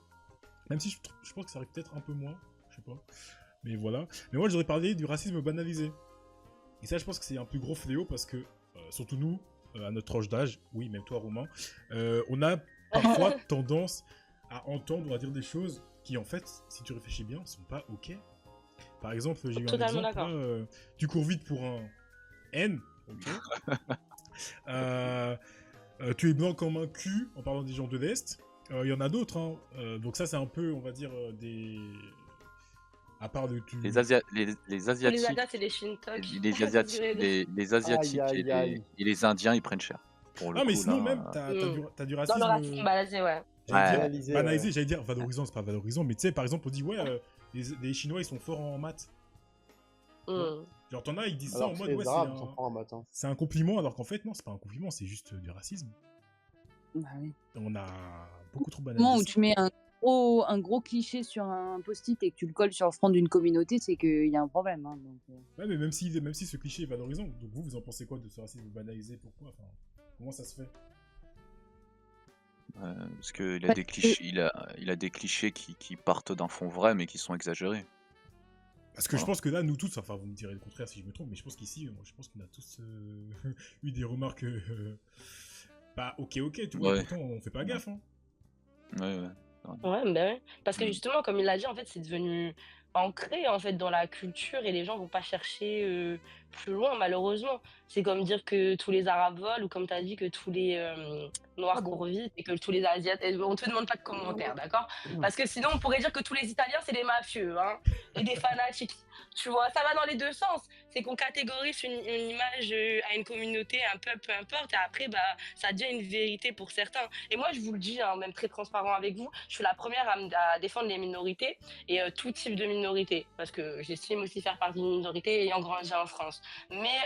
Même si je pense que ça arrive peut-être un peu moins, je sais pas. Mais voilà. Mais moi, je voudrais parler du racisme banalisé. Et ça, je pense que c'est un plus gros fléau parce que, surtout nous, à notre tranche d'âge, oui, même toi, Romain, on a parfois tendance à entendre ou à dire des choses qui, en fait, si tu réfléchis bien, sont pas ok. Par exemple, j'ai eu un Totalement exemple, d'accord. là, tu cours vite pour un N, ok. Tu es blanc comme un cul, en parlant des gens de l'Est. Il y en a d'autres, hein. Donc ça, c'est un peu, on va dire, des... À part de... Les Pour les Asiatiques, Asiates et les Shintok. les Asiatiques, les Asiatiques Aïe, aïe. et les Indiens, ils prennent cher. Pour le Ah, mais coup, sinon, là, même, t'as du Non, racisme... le racisme banalisé, ouais. J'allais dire, Banalisé, banalisé, ouais. j'allais dire valorisant, c'est pas valorisant, mais tu sais, par exemple, on dit, ouais, les Chinois, ils sont forts en maths. Genre, t'en as, ils disent ça Alors en que mode, les ouais, Arabes sont forts en maths. Hein. c'est un compliment, alors qu'en fait, non, c'est pas un compliment, c'est juste du racisme. bah oui. On a beaucoup trop Au moment où banalisé. tu mets un gros cliché sur un post-it et que tu le colles sur le front d'une communauté, c'est qu'il y a un problème. Hein, donc, Ouais, mais même si ce cliché est valorisant, donc vous en pensez quoi de ce racisme banalisé? Pourquoi? Enfin, comment ça se fait? parce qu'il a Parce des que- clichés, il a des clichés qui partent d'un fond vrai, mais qui sont exagérés. Parce que je Ah. pense que là, nous tous, enfin, vous me direz le contraire si je me trompe, mais je pense qu'ici, je pense qu'on a tous eu des remarques ok, tu vois, Ouais. pourtant, on fait pas gaffe, hein. Ouais, ouais. Ouais, bah ouais. Parce que Mm. justement, comme il l'a dit, en fait, c'est devenu ancré en fait dans la culture et les gens vont pas chercher plus loin, malheureusement. C'est comme dire que tous les Arabes volent ou comme tu as dit que tous les Noirs courent vite et que tous les Asiates. On te demande pas de commentaires, d'accord? Parce que sinon, on pourrait dire que tous les Italiens, c'est des mafieux, hein, et des fanatiques. Tu vois, ça va dans les deux sens. C'est qu'on catégorise une image à une communauté, un peuple, peu importe, et après, ça devient une vérité pour certains. Et moi, je vous le dis, hein, même très transparent avec vous, je suis la première à défendre les minorités et tout type de minorité, parce que j'estime aussi faire partie d'une minorité ayant grandi en France. Mais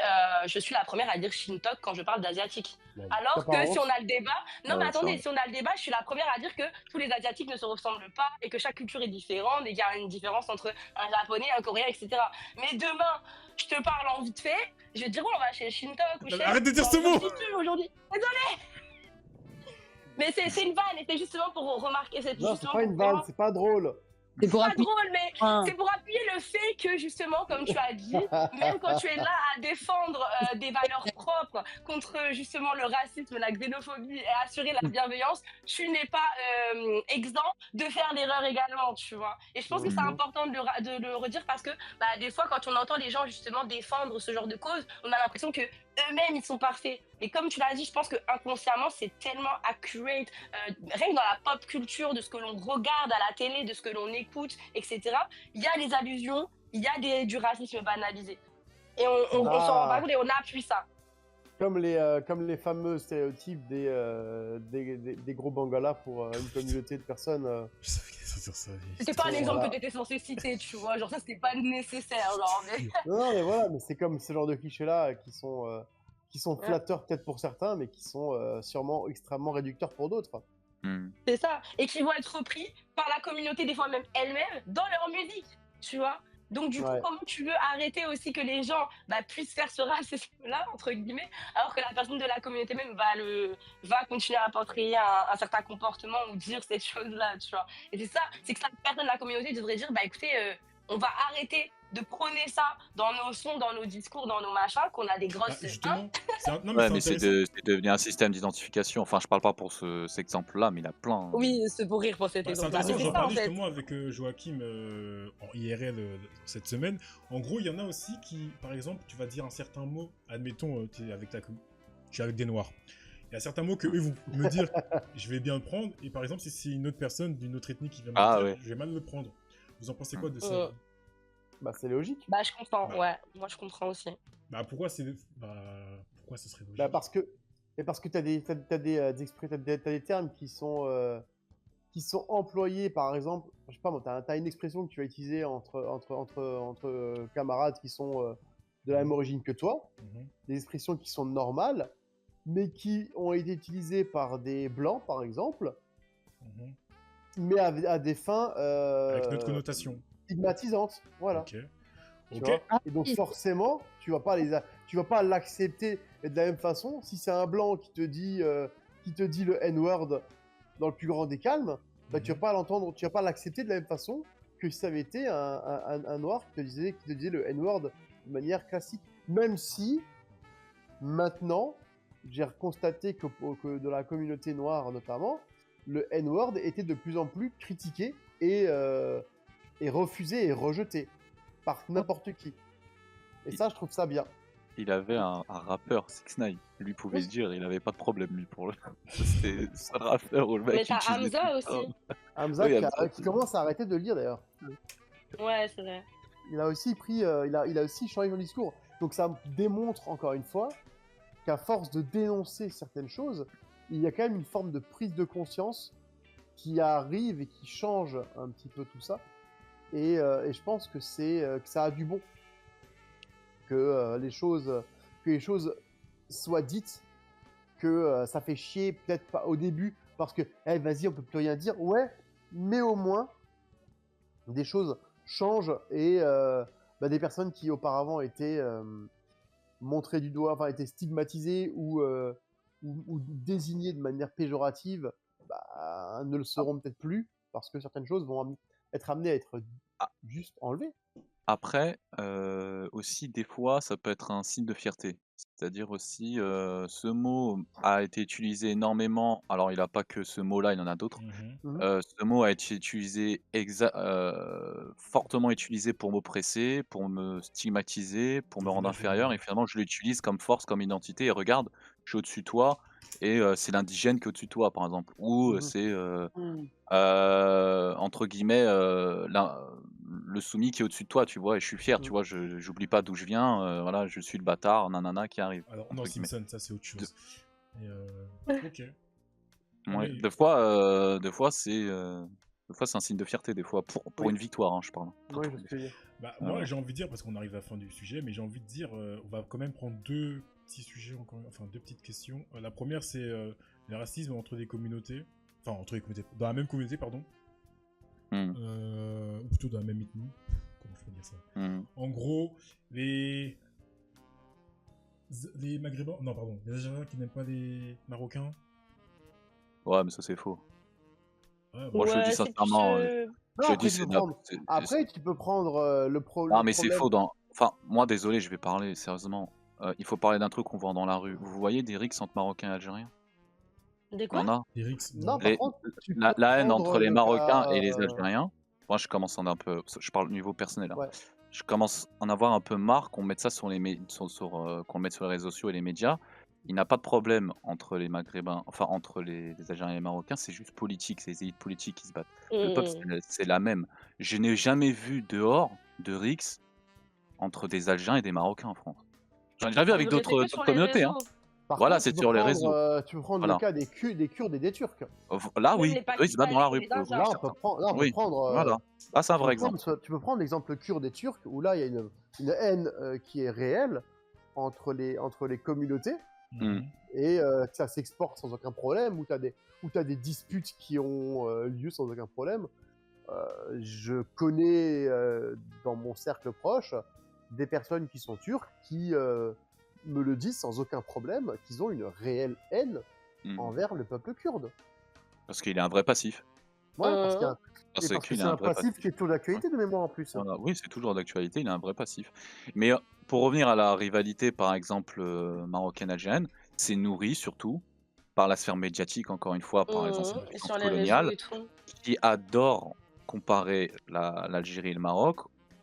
je suis la première à dire Shintok quand je parle d'asiatique. Bon. Alors T'as pas que si honte? on a le débat, non mais Ouais, attendez, ça. si on a le débat, je suis la première à dire que tous les asiatiques ne se ressemblent pas et que chaque culture est différente et qu'il y a une différence entre un japonais, un coréen, etc. Mais demain, je te parle en vite fait, je vais te dire on va chez Shintok ou chez... Arrête de dire ce mot! Aujourd'hui. Désolé. Mais c'est une vanne et c'est justement pour remarquer cette Non, c'est pas une vanne, c'est pas drôle. c'est pour pas appuyer. drôle, mais Hein. c'est pour appuyer le fait que, justement, comme tu as dit, même quand tu es là à défendre des valeurs propres contre, justement, le racisme, la xénophobie et assurer la bienveillance, tu n'es pas exempt de faire l'erreur également, tu vois. Et je pense que c'est important de le redire parce que, des fois, quand on entend les gens, justement, défendre ce genre de cause, on a l'impression que eux-mêmes, ils sont parfaits. Et comme tu l'as dit, je pense que inconsciemment, c'est tellement accurate, rien que dans la pop culture, de ce que l'on regarde à la télé, de ce que l'on écoute, etc. Il y a des allusions, il y a du racisme banalisé. Et on s'en rend pas Ah, compte et on appuie ça. comme les fameux stéréotypes des gros bangalas pour une communauté de personnes. Je savais qu'il allait sortir ça. C'était pas un exemple Voilà. que t'étais censé citer, tu vois. Genre, ça, c'était pas nécessaire. Genre, mais... Non, mais voilà, mais c'est comme ce genre de clichés-là qui sont Ouais. flatteurs peut-être pour certains, mais qui sont sûrement extrêmement réducteurs pour d'autres. C'est ça. Et qui vont être repris par la communauté, des fois même elle-même, dans leur musique, tu vois. Donc, du coup, Ouais. comment tu veux arrêter aussi que les gens puissent faire ce racisme-là, entre guillemets, alors que la personne de la communauté même va continuer à porter un certain comportement ou dire ces choses-là, tu vois. Et c'est ça, c'est que la personne de la communauté devrait dire, écoutez, on va arrêter de prôner ça dans nos sons, dans nos discours, dans nos machins, qu'on a des grosses... Justement, non, mais Ouais, c'est mais c'est intéressant. devenu un système d'identification. Enfin, je parle pas pour cet exemple-là, mais il y en a plein. Hein. Oui, c'est pour rire pour cet C'est exemple-là. Mais intéressant, c'est j'en ça, en parlais fait. justement avec Joachim en IRL cette semaine. En gros, il y en a aussi qui, par exemple, tu vas dire un certain mot, admettons, tu es avec des noirs. Il y a certains mots que eux vont me dire, je vais bien le prendre, et par exemple, si c'est une autre personne d'une autre ethnie qui va me le dire, ouais. je vais mal le prendre. Vous en pensez quoi de ça? Bah, c'est logique. Je comprends, Bah. ouais. Moi, je comprends aussi. Pourquoi ce serait logique? Bah, parce que t'as des termes qui sont employés, par exemple, je sais pas moi, t'as une expression que tu vas utiliser entre camarades qui sont de la même origine que toi, des expressions qui sont normales, mais qui ont été utilisées par des blancs, par exemple, mais à des fins Avec notre connotation. stigmatisantes, voilà. Ok. Tu Ok. vois. Et donc forcément, tu vas pas l'accepter de la même façon. Si c'est un blanc qui te dit le N-word dans le plus grand des calmes, tu vas pas l'entendre, tu vas pas l'accepter de la même façon que si ça avait été un noir qui te disait le N-word de manière classique. Même si maintenant, j'ai constaté que dans la communauté noire notamment, le N-word était de plus en plus critiqué et refusé et rejeté par n'importe qui. Et ça, je trouve ça bien. Il avait un rappeur, 6ix9ine. Lui pouvait le dire, il avait pas de problème, lui, pour le. C'était ce rappeur où le mec Mais t'as utilisait Hamza tout le aussi. temps. Hamza Oui, qui Hamza. commence à arrêter de le lire d'ailleurs. Ouais, c'est vrai. Il a aussi il a aussi changé son discours. Donc ça démontre encore une fois qu'à force de dénoncer certaines choses, il y a quand même une forme de prise de conscience qui arrive et qui change un petit peu tout ça. Et je pense que ça a du bon. Que les choses soient dites, que ça fait chier peut-être pas au début parce que vas-y, on peut plus rien dire. Ouais, mais au moins des choses changent et des personnes qui auparavant étaient montrées du doigt, enfin étaient stigmatisées ou désignées de manière péjorative, ne le seront peut-être plus parce que certaines choses vont être amenées à être juste enlevées. Après, aussi, des fois, ça peut être un signe de fierté. C'est-à-dire aussi, ce mot a été utilisé énormément. Alors, il n'a pas que ce mot-là, il en a d'autres. Ce mot a été utilisé fortement utilisé pour m'oppresser, pour me stigmatiser, pour me rendre inférieur. Et finalement, je l'utilise comme force, comme identité. Et regarde, je suis au-dessus de toi. Et c'est l'indigène qui est au-dessus de toi, par exemple. Ou c'est entre guillemets le soumis qui est au-dessus de toi, tu vois, et je suis fier, tu vois, j'oublie pas d'où je viens, voilà, je suis le bâtard, nanana, qui arrive. Alors, entre non, guillemets. Simpson, ça c'est autre chose. Ok. Ouais, des fois c'est un signe de fierté, des fois, pour une victoire, hein, je parle. Oui, je sais. Moi, j'ai envie de dire, parce qu'on arrive à la fin du sujet, mais j'ai envie de dire, on va quand même prendre deux petits sujets, deux petites questions. La première, c'est le racisme entre des communautés, dans la même communauté, pardon. Ou plutôt dans la même ethnie. Comment je peux dire ça? En gros, les Maghrébins, non, pardon, les Algériens qui n'aiment pas les Marocains. Ouais, mais ça c'est faux. Ouais, moi je le dis sincèrement. Après, tu peux prendre le problème. Non, mais c'est faux. Enfin, moi, désolé, je vais parler sérieusement. Il faut parler d'un truc qu'on voit dans la rue. Vous voyez des rixes entre Marocains et Algériens? Des quoi? Des rixes, non. Par contre, la haine entre les Marocains et les Algériens. Moi, je commence un peu. Je parle au niveau personnel. Hein. Ouais. je commence à en avoir un peu marre qu'on mette ça sur qu'on le mette sur les réseaux sociaux et les médias. Il n'a pas de problème entre les Maghrébins, enfin entre les Algériens et les Marocains, c'est juste politique, c'est les élites politiques qui se battent. Le peuple, Mmh. c'est la même. Je n'ai jamais vu dehors de rixe entre des Algériens et des Marocains en France. J'en ai déjà vu Ah, avec mais c'est que d'autres sur les communautés, hein. réseaux. Par Voilà, contre, c'est sur les réseaux. tu peux prendre le Voilà. cas des Kurdes et des Turcs. Là, Même oui, les eux, ils se battent dans la Pakistanais ou rue les pour le coup, Indiens. Là, on peut Oui, prendre, voilà. Ah, c'est un vrai exemple. tu peux prendre l'exemple kurde et turc, où là, il y a une haine qui est réelle entre les communautés, Mmh. et que ça s'exporte sans aucun problème, où tu as des disputes qui ont lieu sans aucun problème. Je connais dans mon cercle proche des personnes qui sont turques qui me le disent sans aucun problème, qu'ils ont une réelle haine Mmh. envers le peuple kurde. Parce qu'il est un vrai passif. Ouais, parce que Parce c'est qu'il est un un vrai passif qui est toujours d'actualité de mémoire en plus. Voilà, oui, c'est toujours d'actualité, il a un vrai passif. Mais pour revenir à la rivalité, par exemple, marocaine-algérienne, c'est nourri surtout par la sphère médiatique, encore une fois, par les anciennes Et puissances sur les réseaux coloniales, et tout. qui adorent comparer l'Algérie et le Maroc.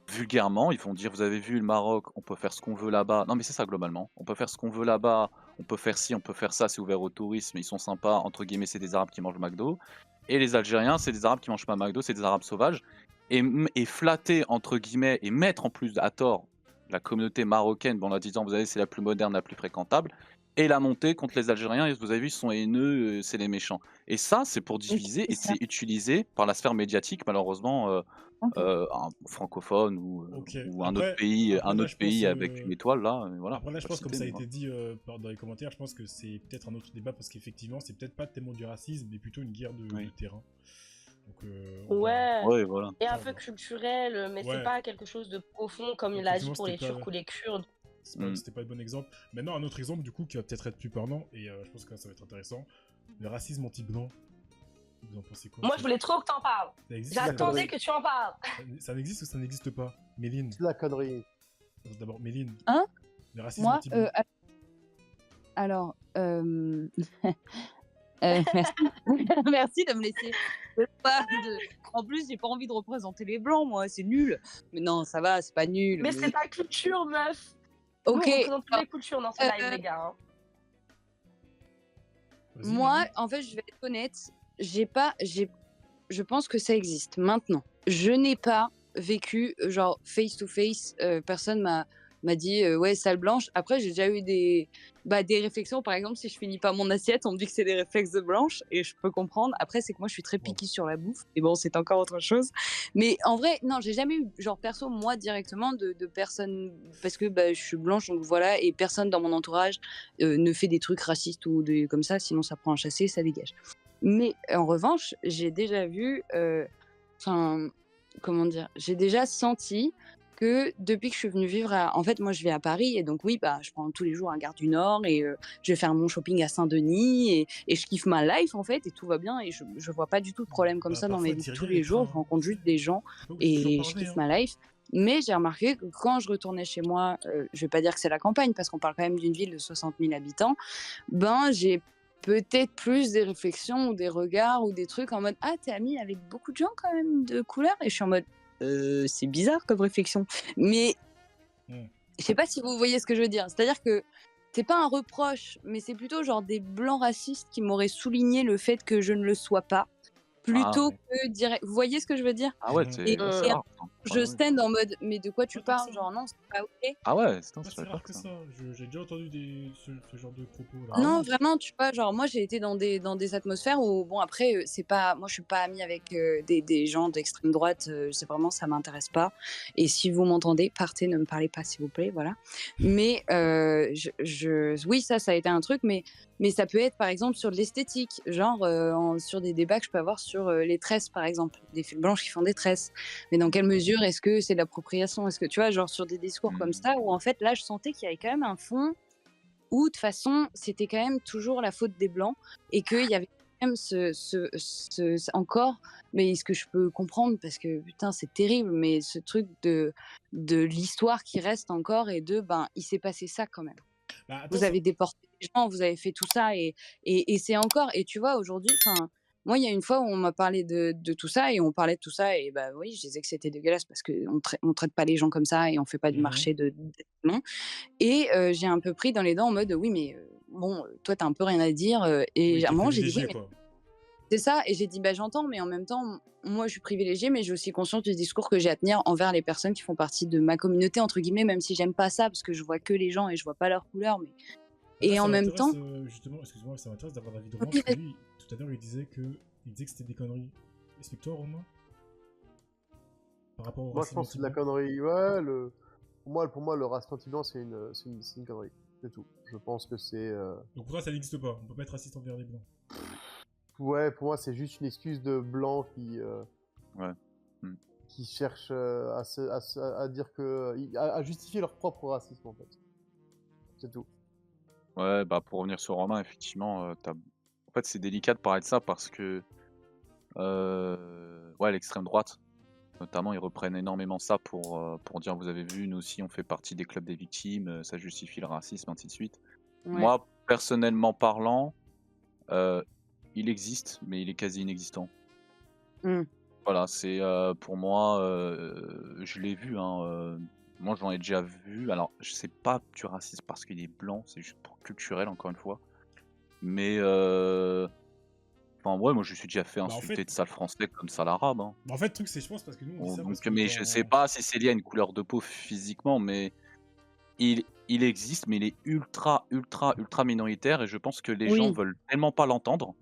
Vulgairement, ils vont dire, vous avez vu le Maroc, on peut faire ce qu'on veut là-bas. Non, mais c'est ça globalement. On peut faire ce qu'on veut là-bas, on peut faire ci, on peut faire ça, c'est ouvert au tourisme, ils sont sympas, entre guillemets, c'est des Arabes qui mangent McDo. Et les Algériens, c'est des Arabes qui mangent pas McDo, c'est des Arabes sauvages. Et flatter, entre guillemets, et mettre en plus à tort la communauté marocaine, bon, en la disant, vous savez, c'est la plus moderne, la plus fréquentable, et la montée contre les Algériens, et vous avez vu, ils sont haineux, c'est les méchants. Et ça, c'est pour diviser, et C'est ça. c'est utilisé par la sphère médiatique, malheureusement, Ok. un francophone Ok. ou un autre pays, Après, là, je pense, avec une étoile, là, voilà. après, là, je Faut le pense, comme citer, ça a mais été dit dans les commentaires, je pense que c'est peut-être un autre débat parce qu'effectivement, c'est peut-être pas tellement du racisme, mais plutôt une guerre de Oui. terrain. Donc, on va. Ouais. Ouais, voilà. Et un Ça, on peu va. culturel, mais c'est Ouais. pas quelque chose de profond comme il a dit Effectivement, pour les c'était pas, Turcs ou les Kurdes. Mm. c'était pas le bon exemple. Maintenant, un autre exemple, du coup, qui va peut-être être plus parlant, et je pense que là, ça va être intéressant. Le racisme anti-blanc. Vous en pensez quoi? Moi, je voulais trop que t'en parles. Ça existe, J'attendais que tu en parles. ça n'existe ou ça n'existe pas? Méline. C'est la connerie. D'abord, Méline. Hein? Le racisme Moi, anti-blanc. alors, merci. Merci de me laisser. En plus, j'ai pas envie de représenter les blancs, moi, c'est nul. Mais non, ça va, c'est pas nul. Mais c'est ta culture, meuf. Ok. Nous, on représente toutes les cultures dans ce live, les gars. Vas-y, Moi, Méline. en fait, je vais être honnête, je pense que ça existe maintenant. Je n'ai pas vécu, genre, face to face, personne m'a dit, ouais, sale blanche. Après, j'ai déjà eu des réflexions. Par exemple, si je finis pas mon assiette, on me dit que c'est des réflexes de blanche et je peux comprendre. Après, c'est que moi, je suis très picky sur la bouffe. Et bon, c'est encore autre chose. Mais en vrai, non, j'ai jamais eu, genre, perso, moi, directement, de personnes, parce que je suis blanche, donc voilà, et personne dans mon entourage ne fait des trucs racistes ou comme ça, sinon ça prend un chassé, ça dégage. Mais en revanche, j'ai déjà vu, comment dire, j'ai déjà senti que depuis que je suis venue vivre en fait, moi je vis à Paris et donc oui, je prends tous les jours un Gare du Nord et je vais faire mon shopping à Saint-Denis et je kiffe ma life en fait et tout va bien et je vois pas du tout de problème comme ça dans Parfois, mes vies de dis tous rien les les jours. trains, Je rencontre juste des gens Faut pas toujours et je parler, kiffe hein. ma life. Mais j'ai remarqué que quand je retournais chez moi, je vais pas dire que c'est la campagne parce qu'on parle quand même d'une ville de 60 000 habitants, j'ai peut-être plus des réflexions ou des regards ou des trucs en mode ah t'es amie avec beaucoup de gens quand même de couleur et je suis en mode c'est bizarre comme réflexion mais je sais pas si vous voyez ce que je veux dire, c'est-à-dire que c'est pas un reproche mais c'est plutôt genre des blancs racistes qui m'auraient souligné le fait que je ne le sois pas plutôt que direct. Vous voyez ce que je veux dire? Ah ouais, Et c'est rare. je stand en mode mais de quoi tu parles, genre non c'est pas ok. Ah ouais, Pas si rare que ça. J'ai déjà entendu ce genre de propos là. Non, vraiment, tu vois, genre moi j'ai été dans des atmosphères où bon après c'est pas, moi je suis pas amie avec des gens d'extrême droite, c'est vraiment ça m'intéresse pas. Et si vous m'entendez, partez, ne me parlez pas s'il vous plaît, voilà. Mais oui ça a été un truc, mais ça peut être par exemple sur de l'esthétique, genre sur des débats que je peux avoir sur les tresses par exemple, des filles blanches qui font des tresses. Mais dans quelle mesure est-ce que c'est de l'appropriation? Est-ce que tu vois, genre sur des discours comme ça où en fait là je sentais qu'il y avait quand même un fond où de toute façon c'était quand même toujours la faute des blancs et qu'il y avait quand même encore, mais ce que je peux comprendre parce que putain c'est terrible, mais ce truc de l'histoire qui reste encore et il s'est passé ça quand même. Vous avez déporté des gens, vous avez fait tout ça et c'est encore, et tu vois aujourd'hui, Moi, il y a une fois où on m'a parlé de tout ça et on parlait de tout ça et bah oui, je disais que c'était dégueulasse parce qu'on traite pas les gens comme ça et on fait pas de Mhm. marché d'êtres humains. Et j'ai un peu pris dans les dents en mode oui, mais bon, toi, t'as un peu rien à dire. Oui, Et à un t'es moment, j'ai dit oui, privilégié, mais quoi. c'est ça. Et j'ai dit bah j'entends, mais en même temps, moi, je suis privilégiée, mais j'ai aussi conscience du discours que j'ai à tenir envers les personnes qui font partie de ma communauté, entre guillemets, même si j'aime pas ça parce que je vois que les gens et je vois pas leur couleur. Mais... Là, Et ça en même m'intéresse, temps, justement, excuse-moi, ça m'intéresse d'avoir l'avis de Romain, oui, parce que lui, tout à l'heure, il disait que c'était des conneries. Explique-toi, Romain, par rapport au Moi, je racisme pense que c'est de la anti-blanc. connerie. Ouais, pour moi, le racisme anti-blanc, c'est une connerie. C'est tout. Je pense que c'est. Donc pour toi, ça n'existe pas. On peut pas être raciste envers les blancs. Ouais, pour moi, c'est juste une excuse de blancs Ouais. Mm. qui cherchent à dire que. À justifier leur propre racisme, en fait. C'est tout. Ouais, bah pour revenir sur Romain, effectivement, en fait, c'est délicat de parler de ça parce que ouais, l'extrême droite, notamment, ils reprennent énormément ça pour dire vous avez vu, nous aussi on fait partie des clubs des victimes, ça justifie le racisme, ainsi de suite. ouais. Moi, personnellement parlant, euh, il existe, mais il est quasi inexistant. Mm. Voilà, c'est pour moi, je l'ai vu, hein, moi j'en ai déjà vu. Alors, je sais pas du racisme parce qu'il est blanc, c'est juste pour culturel, encore une fois. Mais enfin, ouais, moi je me suis déjà fait Bah en insulter de fait, sale français comme sale arabe, hein. bah, en fait, le truc, c'est, je pense, parce que nous, on dit Bon, ça parce donc, que mais je sais dans... pas si c'est lié à une couleur de peau physiquement, mais il existe, mais il est ultra, ultra, ultra minoritaire et je pense que les gens Oui, veulent tellement pas l'entendre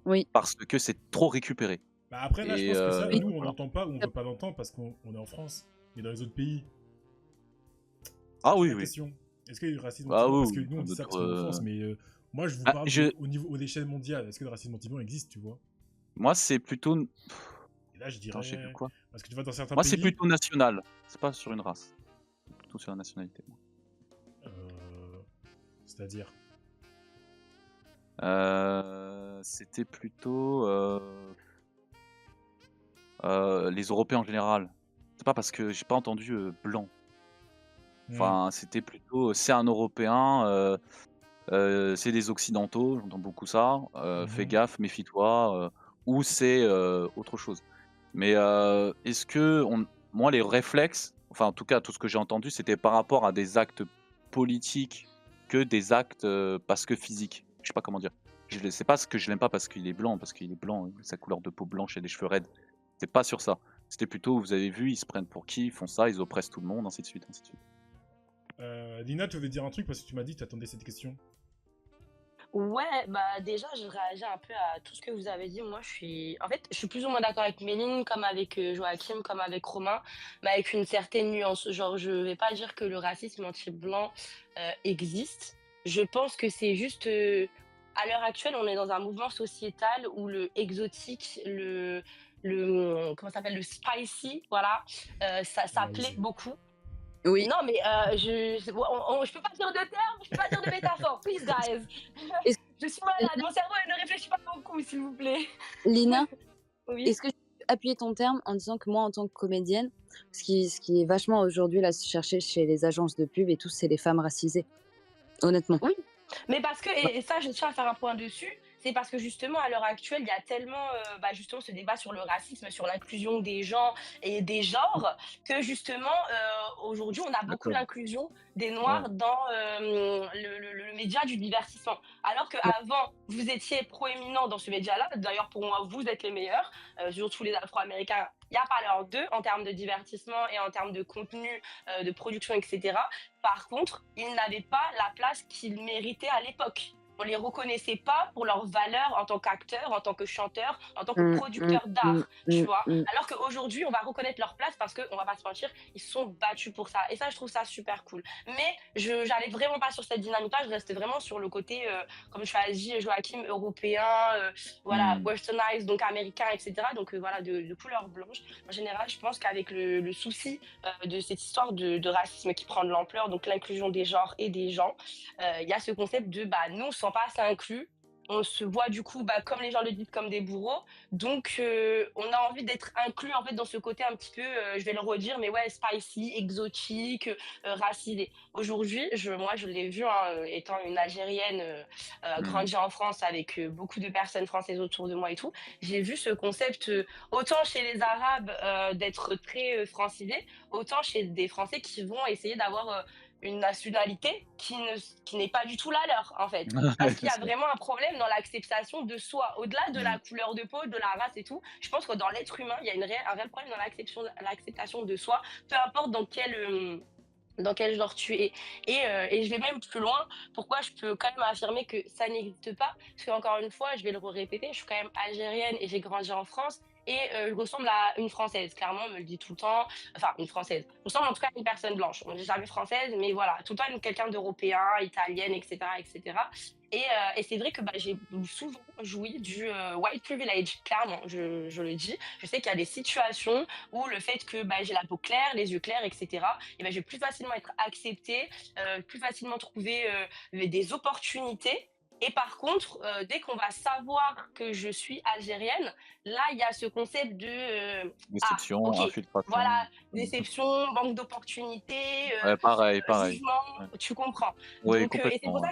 oui. parce que c'est trop récupéré. Bah après, là, je Et pense que ça, Oui. nous, on voilà. l'entend pas ou on veut pas l'entendre parce qu'on est en France. Mais dans les autres pays, Ah c'est oui, la oui. question. Est-ce qu'il y a du racisme Ah anti-blanc? oui, Parce que oui. nous, on Dans dit ça parce d'autres, qu'on est en France, mais moi, je vous ah, parle au niveau, à l'échelle mondiale. Est-ce que le racisme anti-blanc existe, tu vois? moi, c'est plutôt. Et là, je Attends, j'ai vu dirais... quoi? Parce que tu vois, dans certains Moi, c'est pays... plutôt national. C'est pas sur une race. C'est plutôt sur la nationalité. euh, c'est-à-dire... C'était plutôt les Européens en général. C'est pas parce que j'ai pas entendu blanc. Enfin, c'était plutôt c'est un Européen, c'est des Occidentaux, j'entends beaucoup ça. Fais gaffe, méfie-toi, ou c'est autre chose. Mais est-ce que moi, les réflexes, enfin, en tout cas, tout ce que j'ai entendu, c'était par rapport à des actes politiques que des actes parce que physiques. Je sais pas comment dire. C'est pas ce que je l'aime pas parce qu'il est blanc, sa couleur de peau blanche et des cheveux raides. C'est pas sur ça. C'était plutôt, vous avez vu, ils se prennent pour qui, ils font ça, ils oppressent tout le monde, ainsi de suite, ainsi de suite. Lina, tu veux dire un truc parce que tu m'as dit que tu attendais cette question. Ouais, bah déjà, je réagis un peu à tout ce que vous avez dit. Moi, je suis plus ou moins d'accord avec Méline, comme avec Joachim, comme avec Romain, mais avec une certaine nuance. Genre, je vais pas dire que le racisme anti-blanc existe. Je pense que c'est juste, à l'heure actuelle, on est dans un mouvement sociétal où le exotique, comment ça s'appelle, le spicy, voilà, ça Ah oui, plaît c'est... beaucoup. Oui. Non, mais je peux pas dire de termes, je peux pas dire de métaphore, please guys. Est-ce Je suis malade, mon cerveau il ne réfléchit pas beaucoup, s'il vous plaît. Lina, Oui. est-ce que tu peux appuyer ton terme en disant que moi, en tant que comédienne, ce qui est vachement aujourd'hui là cherché chez les agences de pub et tout, c'est les femmes racisées. Honnêtement. Oui, mais parce que, Ouais. et ça, je tiens à faire un point dessus, c'est parce que justement, à l'heure actuelle, il y a tellement, justement, ce débat sur le racisme, sur l'inclusion des gens et des genres, que justement, aujourd'hui, on a beaucoup D'accord. l'inclusion des Ouais. Noirs dans le média du divertissement. Alors Ouais. qu'avant, vous étiez proéminent dans ce média-là, d'ailleurs, pour moi, vous êtes les meilleurs, surtout les Afro-Américains, il n'y a pas leur d'eux en termes de divertissement et en termes de contenu, de production, etc. Par contre, ils n'avaient pas la place qu'ils méritaient à l'époque. On les reconnaissait pas pour leur valeur en tant qu'acteurs, en tant que chanteurs, en tant que producteurs d'art, tu vois. Mm. Alors qu'aujourd'hui, on va reconnaître leur place parce qu'on va pas se mentir, ils se sont battus pour ça. Et ça, je trouve ça super cool. Mais je n'allais vraiment pas sur cette dynamique-là, je restais vraiment sur le côté, comme tu as dit, Joachim, européen, voilà, Hmm. westernized, donc américain, etc. Donc voilà, de couleur blanche. En général, je pense qu'avec le souci de cette histoire de racisme qui prend de l'ampleur, donc l'inclusion des genres et des gens, il y a ce concept de nous, on ne se sent pas assez inclus. on se voit du coup, comme les gens le disent, comme des bourreaux. Donc, on a envie d'être inclus en fait dans ce côté un petit peu, je vais le redire, mais ouais, spicy, exotique, racisé. Aujourd'hui, moi, je l'ai vu, hein, étant une Algérienne, Mmh. grandie en France avec beaucoup de personnes françaises autour de moi et tout. J'ai vu ce concept, autant chez les Arabes, d'être très francisé, autant chez des Français qui vont essayer d'avoir une nationalité qui n'est pas du tout la leur, en fait. Parce qu'il y a C'est vraiment un problème dans l'acceptation de soi. Au-delà de mmh. la couleur de peau, de la race et tout, je pense que dans l'être humain, il y a un réel problème dans l'acceptation de soi, peu importe dans quel genre tu es. Et je vais même plus loin. Pourquoi je peux quand même affirmer que ça n'existe pas? Parce qu'encore une fois, je vais le répéter, je suis quand même algérienne et j'ai grandi en France. Et je ressemble à une Française. Clairement, on me le dit tout le temps. Enfin, une Française. Je ressemble en tout cas à une personne blanche. On ne dit jamais française, mais voilà, tout le temps quelqu'un d'européen, italienne, etc. etc. Et c'est vrai que j'ai souvent joui du white privilege, clairement, je le dis. Je sais qu'il y a des situations où le fait que j'ai la peau claire, les yeux clairs, etc., et je vais plus facilement être acceptée, plus facilement trouver des opportunités. Et par contre, dès qu'on va savoir que je suis algérienne, là, il y a ce concept de ah, Déception, ok, infiltration. voilà, déception, manque d'opportunités, Ouais, pareil, pareil. jugement, Ouais. tu comprends. Oui, Donc, complètement, ouais.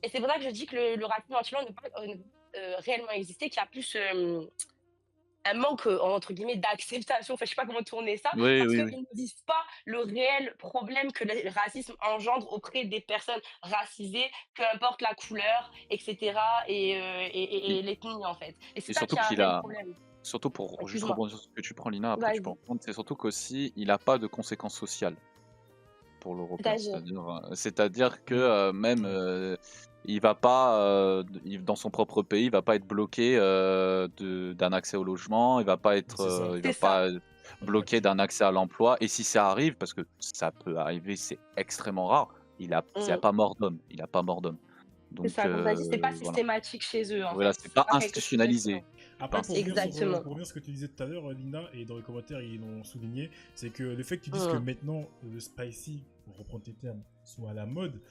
et c'est pour ça que je dis que le racisme anti-blanc ne peut pas réellement exister, qu'il y a plus un manque, entre guillemets, d'acceptation, enfin, je sais pas comment tourner ça, Oui, parce oui, qu'ils oui. ne vivent pas le réel problème que le racisme engendre auprès des personnes racisées, peu importe la couleur, etc., Et et l'ethnie, en fait. Et c'est et ça surtout qui a un qu'il réel a problème. surtout pour juste Excuse-moi. rebondir sur ce que tu prends, Lina, après tu peux Vas-y. reprendre, c'est surtout qu'aussi, il a pas de conséquences sociales pour l'Européen. C'est-à-dire? C'est-à-dire que, Oui. même, Ouais. il va pas, dans son propre pays, il va pas être bloqué, d'un accès au logement, C'est ça. il C'est va ça. pas bloqué Exact. d'un accès à l'emploi et si ça arrive, parce que ça peut arriver, c'est extrêmement rare, il a Mmh. pas mort d'homme, il a pas mort d'homme. C'est Donc ça, comme tu as dit, c'est pas voilà. systématique chez eux, en Voilà, fait. c'est C'est pas pas quelque chose de institutionnalisé. récurrent. Pas Après, institutionnalisé. Exactement. pour revenir sur ce que tu disais tout à l'heure, Lina, et dans les commentaires, ils l'ont souligné, c'est que le fait que tu dises que Mmh. maintenant, le spicy, pour reprendre tes termes, soit à la mode,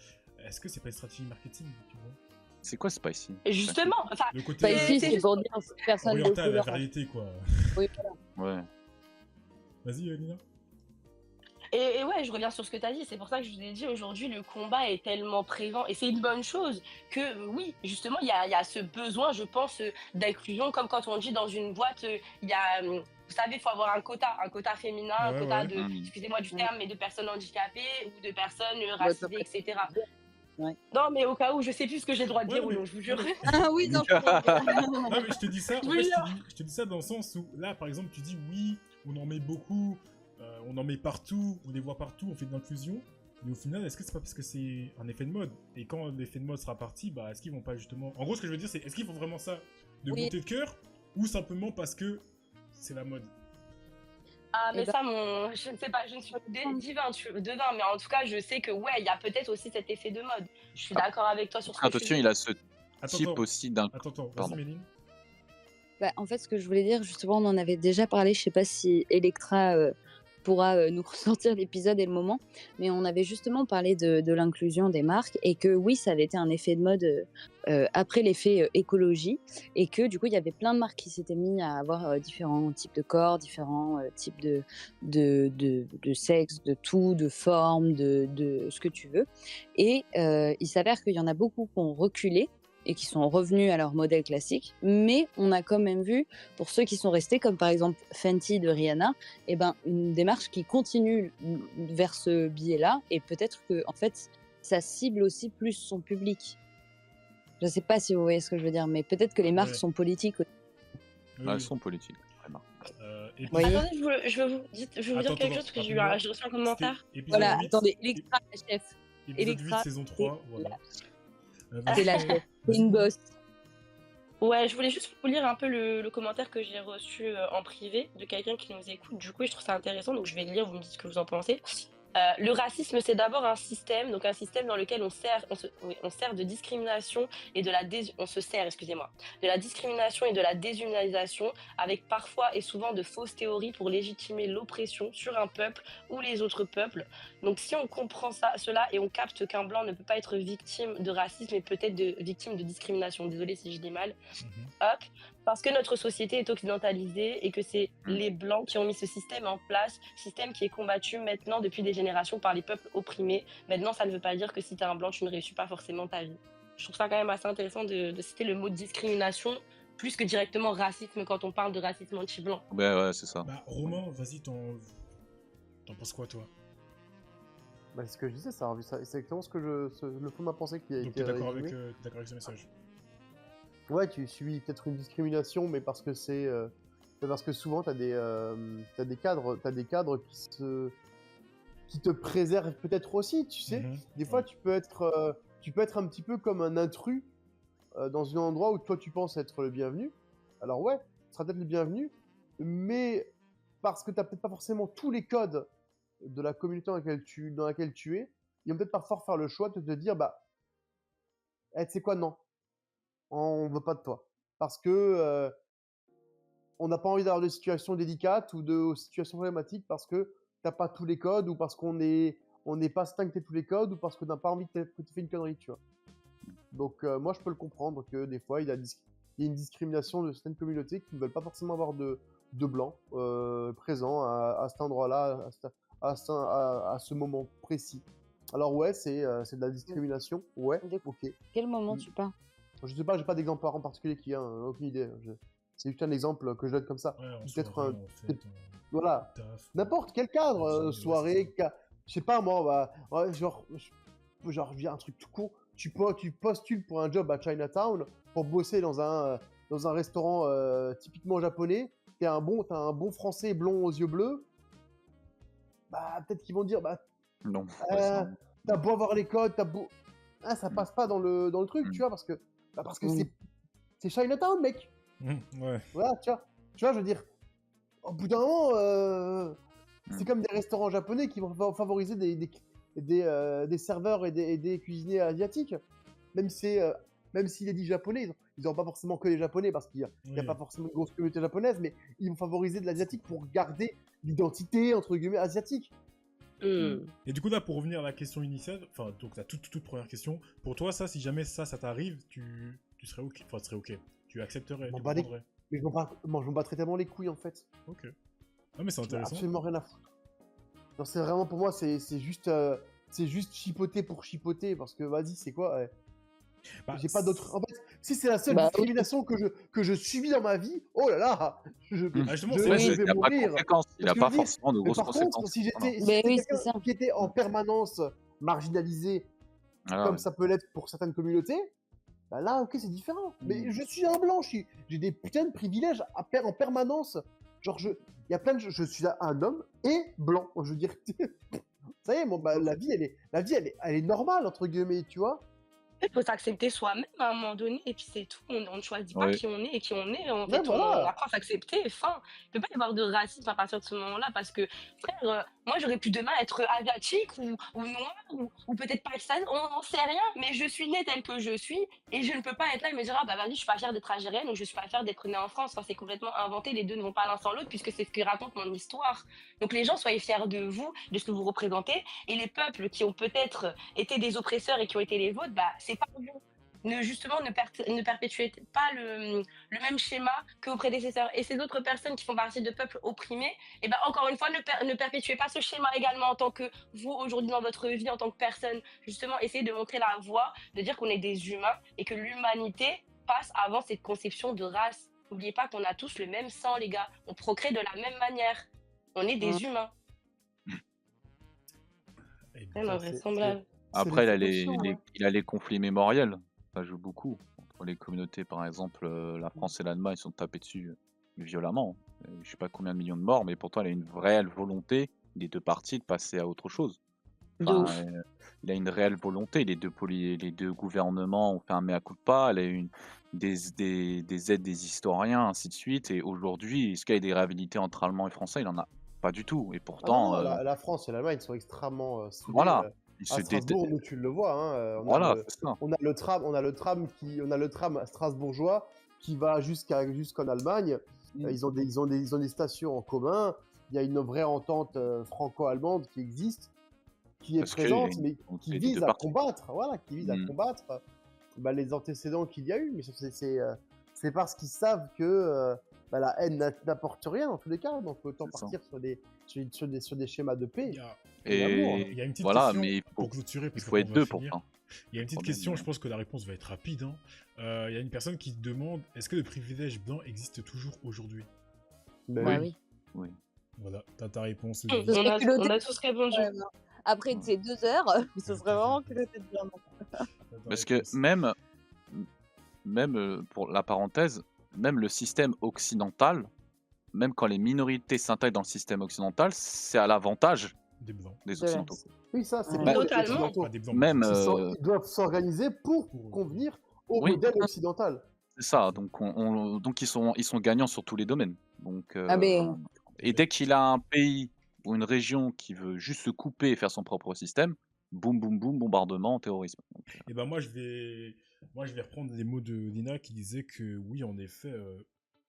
est-ce que c'est pas une stratégie marketing, tu vois? C'est quoi spicy? Et C'est un truc? justement, enfin, Le côté Spicy, c'est c'est juste pour dire personne de oriental, la couleur. variété, quoi. Oui, voilà. Ouais. Vas-y, Lina. et ouais, je reviens sur ce que tu as dit. C'est pour ça que je vous ai dit aujourd'hui, le combat est tellement présent et c'est une bonne chose que oui, justement, il y a ce besoin, je pense, d'inclusion. Comme quand on dit dans une boîte, il y a, vous savez, il faut avoir un quota féminin, un Ouais, quota ouais. de, Mmh. excusez-moi du Ouais. terme, mais de personnes handicapées ou de personnes Ouais, pas racisées, prêt. etc. Ouais. Non, mais au cas où, je sais plus ce que j'ai le droit de Ouais, dire ou non, je vous non, jure. mais, Ah oui, non, je comprends. non, mais je te dis ça, Je en vous fait, jure. je te dis ça dans le sens où, là, par exemple, tu dis oui, on en met beaucoup, on en met partout, on les voit partout, on fait de l'inclusion, mais au final, est-ce que c'est pas parce que c'est un effet de mode? Et quand l'effet de mode sera parti, bah, est-ce qu'ils vont pas justement... En gros, ce que je veux dire, c'est, est-ce qu'ils font vraiment ça de Oui. bonté de cœur, ou simplement parce que c'est la mode? Ah, Eh mais ben, ça, je ne sais pas, je ne suis pas devin, mais en tout cas, je sais que, ouais, il y a peut-être aussi cet effet de mode. Je suis d'accord avec toi sur ce Après, que tu attention, dis. il a ce Attends, type aussi d'un vas-y, pardon. Méline. bah, en fait, ce que je voulais dire, justement, on en avait déjà parlé. Je sais pas si Electra pourra nous ressortir l'épisode et le moment, mais on avait justement parlé de l'inclusion des marques et que oui, ça avait été un effet de mode après l'effet écologie et que du coup, il y avait plein de marques qui s'étaient mis à avoir différents types de corps, différents types de sexe, de tout, de forme, de ce que tu veux. Et il s'avère qu'il y en a beaucoup qui ont reculé et qui sont revenus à leur modèle classique, mais on a quand même vu, pour ceux qui sont restés, comme par exemple Fenty de Rihanna, eh ben, une démarche qui continue vers ce biais-là, et peut-être que en fait, ça cible aussi plus son public. Je ne sais pas si vous voyez ce que je veux dire, mais peut-être que les marques Ouais. sont politiques. Oui, Elles oui. sont politiques, vraiment. Et Vous voyez Attendez, je veux vous dire Attends, quelque chose parce que rapidement. j'ai reçu un C'était commentaire. épisode Voilà, 8, attendez, Electra, la chef. épisode 8, Electra, saison c'est 3, voilà. c'est la Vas-y, chef, c'est vas-y. une boss. Ouais, je voulais juste vous lire un peu le commentaire que j'ai reçu en privé de quelqu'un qui nous écoute. Du coup, je trouve ça intéressant, donc je vais le lire, vous me dites ce que vous en pensez. Le racisme, c'est d'abord un système, donc un système dans lequel on sert de discrimination et on se sert, excusez-moi, de la discrimination et de la déshumanisation, avec parfois et souvent de fausses théories pour légitimer l'oppression sur un peuple ou les autres peuples. Donc si on comprend cela et on capte qu'un blanc ne peut pas être victime de racisme et peut-être victime de discrimination, désolée si je dis mal, Mhm. hop, parce que notre société est occidentalisée et que c'est Mm. les blancs qui ont mis ce système en place, système qui est combattu maintenant depuis des générations par les peuples opprimés. Maintenant, ça ne veut pas dire que si tu es un blanc, tu ne réussis pas forcément ta vie. Je trouve ça quand même assez intéressant de citer le mot discrimination plus que directement racisme quand on parle de racisme anti-blanc. Ouais, c'est ça. Bah, Romain, vas-y, t'en penses quoi, toi? Bah, c'est ce que je disais, c'est exactement le fond de ma pensée qui a Donc, été t'es d'accord avec, résumé. ce message? Ouais, tu subis peut-être une discrimination, mais parce que parce que souvent t'as des cadres qui te préservent peut-être aussi, tu sais. Mhm. Des fois, Ouais. tu peux être un petit peu comme un intrus dans un endroit où toi tu penses être le bienvenu. Alors ouais, tu seras peut-être le bienvenu, mais parce que t'as peut-être pas forcément tous les codes de la communauté dans laquelle tu es, ils vont peut-être parfois faire le choix de te dire, bah, tu sais quoi, non, on veut pas de toi. Parce que on n'a pas envie d'avoir de situations délicates ou de situations problématiques parce que t'as pas tous les codes ou parce qu'on n'est pas certain que t'aies tous les codes ou parce qu'on n'a pas envie que tu fais une connerie, tu vois. Donc moi je peux le comprendre que des fois il y a une discrimination de certaines communautés qui ne veulent pas forcément avoir de blancs présents à cet endroit-là, à ce moment précis. Alors ouais, c'est de la discrimination, ouais, De ok. quel moment tu parles? Je sais pas, j'ai pas d'exemple en particulier qui a aucune idée. C'est juste un exemple que je donne comme ça. Ouais, en Peut-être soirée, en fête, voilà, en taf. n'importe quel cadre, Ouais, soirée, c'est je sais pas moi, bah, ouais, genre je viens un truc tout con. Tu postules pour un job à Chinatown pour bosser dans un restaurant typiquement japonais. T'as un bon français blond aux yeux bleus. Bah peut-être qu'ils vont dire bah Non. t'as beau avoir les codes, ça passe pas dans le truc, tu vois, parce que c'est Chinatown, mec. Ouais. Voilà, tu vois, je veux dire, au bout d'un moment, c'est comme des restaurants japonais qui vont favoriser des serveurs et des cuisiniers asiatiques. Même s'il est dit japonais, ils n'auront pas forcément que les japonais parce qu'il n'y a Oui. pas forcément une grosse communauté japonaise, mais ils vont favoriser de l'asiatique pour garder l'identité, entre guillemets, asiatique. Et du coup, là, pour revenir à la question initiale, enfin, donc la toute première question, pour toi, ça, si jamais ça t'arrive, tu serais ok, enfin, tu serais ok, tu accepterais, M'en tu bats les- comprendrais. Mais je m'en battrais tellement les couilles, en fait. Ok. Ah, mais c'est J'en ai intéressant. absolument rien à foutre. Non, c'est vraiment, pour moi, c'est juste chipoter pour chipoter, parce que, vas-y, c'est quoi Bah, j'ai pas d'autre. En fait, si c'est la seule Bah, oui. discrimination que je subis dans ma vie, oh là là, justement, je c'est- Ouais, vais il n'y a pas de mourir. conséquences. Il n'y a Parce que pas je veux dire, forcément de mais grosses par contre, conséquences. si Voilà. j'étais oui, c'est quelqu'un ça. qui était en permanence marginalisé, Voilà, comme ouais. ça peut l'être pour certaines communautés, bah là, ok, c'est différent. Mais je suis un blanc, j'ai des putains de privilèges en permanence. Genre, il y a plein de, je suis un homme et blanc. Je veux dire, ça y est, bon, bah, la vie, elle est normale entre guillemets, tu vois. Il faut s'accepter soi-même à un moment donné, et puis c'est tout. On ne choisit pas Oui. qui on est et qui on est. En Ouais, fait, on voilà. apprend à s'accepter. Enfin, il ne peut pas y avoir de racisme à partir de ce moment-là, parce que, frère, moi, j'aurais pu demain être asiatique ou noir ou peut-être pakistanais, on n'en sait rien, mais je suis née telle que je suis, et je ne peux pas être là et me dire, ah bah vas-y, je suis pas fière d'être algérienne ou je suis pas fière d'être née en France. Enfin, c'est complètement inventé. Les deux ne vont pas l'un sans l'autre, puisque c'est ce que raconte mon histoire. Donc, les gens, soyez fiers de vous, de ce que vous représentez, et les peuples qui ont peut-être été des oppresseurs et qui ont été les vôtres, bah, c'est pas vous. Ne perpétuez pas le même schéma que vos prédécesseurs. Et ces autres personnes qui font partie de peuples opprimés, et ben encore une fois, ne perpétuez pas ce schéma également en tant que vous, aujourd'hui, dans votre vie, en tant que personne. Justement, essayez de montrer la voie, de dire qu'on est des humains et que l'humanité passe avant cette conception de race. N'oubliez pas qu'on a tous le même sang, les gars. On procrée de la même manière. On est des humains. Eh C'est ben, invraisemblable. Après, l'évolution, hein. il a les conflits mémoriels. Ça joue beaucoup. Entre les communautés, par exemple, la France et l'Allemagne sont tapés dessus violemment. Je sais pas combien de millions de morts, mais pourtant, il a une réelle volonté des deux parties de passer à autre chose. De Enfin, ouf. il a une réelle volonté. Les deux gouvernements ont fait un mea culpa. Il a eu des aides des historiens, ainsi de suite. Et aujourd'hui, est-ce qu'il y a des rivalités entre Allemands et Français? Il en a pas du tout. Et Ah non, pourtant, non, la France et l'Allemagne sont extrêmement soudés. voilà, ils À se Strasbourg, nous, tu le vois, hein, Voilà, c'est ça. on a le tram strasbourgeois qui va jusqu'en Allemagne. Ils ont des stations en commun. Il y a une vraie entente franco-allemande qui existe. qui est Parce que présente, mais donc, qui les deux vise à parties. combattre, voilà, qui vise à Mm. combattre les antécédents qu'il y a eu. Mais c'est parce qu'ils savent que la haine n'apporte rien dans tous les cas. Donc autant C'est ça. partir sur des schémas de Il paix y a, et d'amour. il y a une petite Voilà, question mais pour clôturer, il parce faut qu'après être on va deux pour finir. ça. Il y a une petite Problème, question, je pense que la réponse va être rapide, hein. Il y a une personne qui demande, est-ce que le privilège blanc existe toujours aujourd'hui? Mais Bah oui. oui. Oui. Voilà, t'as ta réponse, On Olivier. a, culotté, on a tous répondu. quand même, hein. Après Ouais. ces 2 heures, ce Ouais, serait t'as vraiment vu. culotté de dire non. T'as ta Parce que réponse. même pour la parenthèse, même le système occidental, même quand les minorités s'intègrent dans le système occidental, c'est à l'avantage Des blancs. des De la- occidentaux. Oui, ça, c'est Ouais. pour les Totalement. Occidentaux. Pas des blancs, Même, mais des Ils doivent s'organiser pour Pour- convenir au oui. modèle occidental. C'est ça. Donc, donc ils sont gagnants sur tous les domaines. Donc, Ah mais et dès qu'il a un pays ou une région qui veut juste se couper et faire son propre système, boum, boum, boum, bombardement, terrorisme. Donc, Et ben moi je vais reprendre les mots de Lina qui disait que oui en effet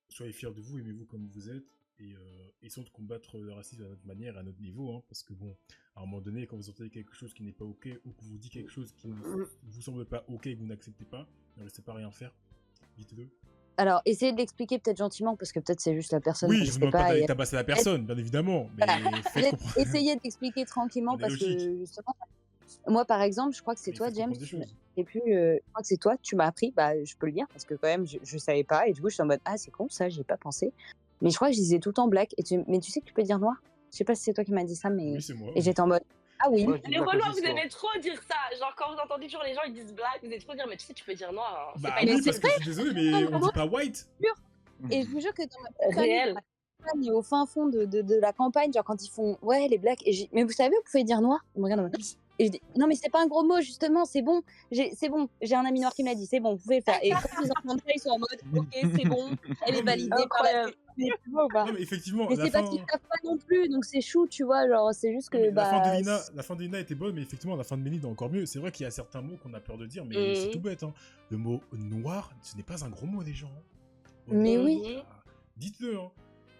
soyez fiers de vous, aimez-vous comme vous êtes et essayons de combattre le racisme à notre manière, à notre niveau, hein, parce que bon à un moment donné quand vous entendez quelque chose qui n'est pas ok ou que vous dit quelque chose qui ne vous semble pas ok et que vous n'acceptez pas, ne restez pas à rien faire, dites-le. alors essayez de l'expliquer peut-être gentiment parce que peut-être c'est juste la personne Oui, qu'on je vous sait demande pas pas d'aller et tabasser la personne, bien évidemment, mais faites peut-être comprendre. essayez d'expliquer tranquillement On est parce logique. que justement moi par exemple je crois que c'est Mais toi faites James comprendre des tu m'as- choses. et puis je crois que c'est toi tu m'as appris bah je peux le dire parce que quand même je savais pas et du coup je suis en mode ah c'est con ça j'y ai pas pensé mais je crois que je disais tout le temps black mais tu sais que tu peux dire noir je sais pas si c'est toi qui m'as dit ça mais Oui, c'est moi. et j'étais en mode ah oui Moi, je dis Les black Renois, aussi vous souvent. aimez trop dire ça. Genre, quand vous entendez toujours les gens, ils disent black, vous aimez trop dire, mais tu sais, tu peux dire noir. Hein. C'est Bah pas oui, une parce insulte. que je suis désolé, mais on dit pas white. et je vous jure que dans ma petite famille, Réel. dans ma campagne, au fin fond de la campagne genre quand ils font ouais les blacks et mais vous savez vous pouvez dire noir ils me regardent en mode et je dis non mais c'est pas un gros mot justement c'est bon j'ai un ami noir qui me l'a dit c'est bon vous pouvez le faire et quand ils entendent ça ils sont en mode ok c'est bon elle est Non, mais- validée par la Incroyable. mais tu vois ou pas Non mais effectivement, mais la c'est fin... parce qu'ils savent pas non plus donc c'est chou tu vois genre c'est juste Non, mais que la fin de bah Lina, la fin de Lina était bonne, mais effectivement la fin de Méline est encore mieux. C'est vrai qu'il y a certains mots qu'on a peur de dire, mais c'est tout bête. Hein. Le mot noir, ce n'est pas un gros mot, les gens. Hein. Mais oui. Mhm. Dites-le. Hein.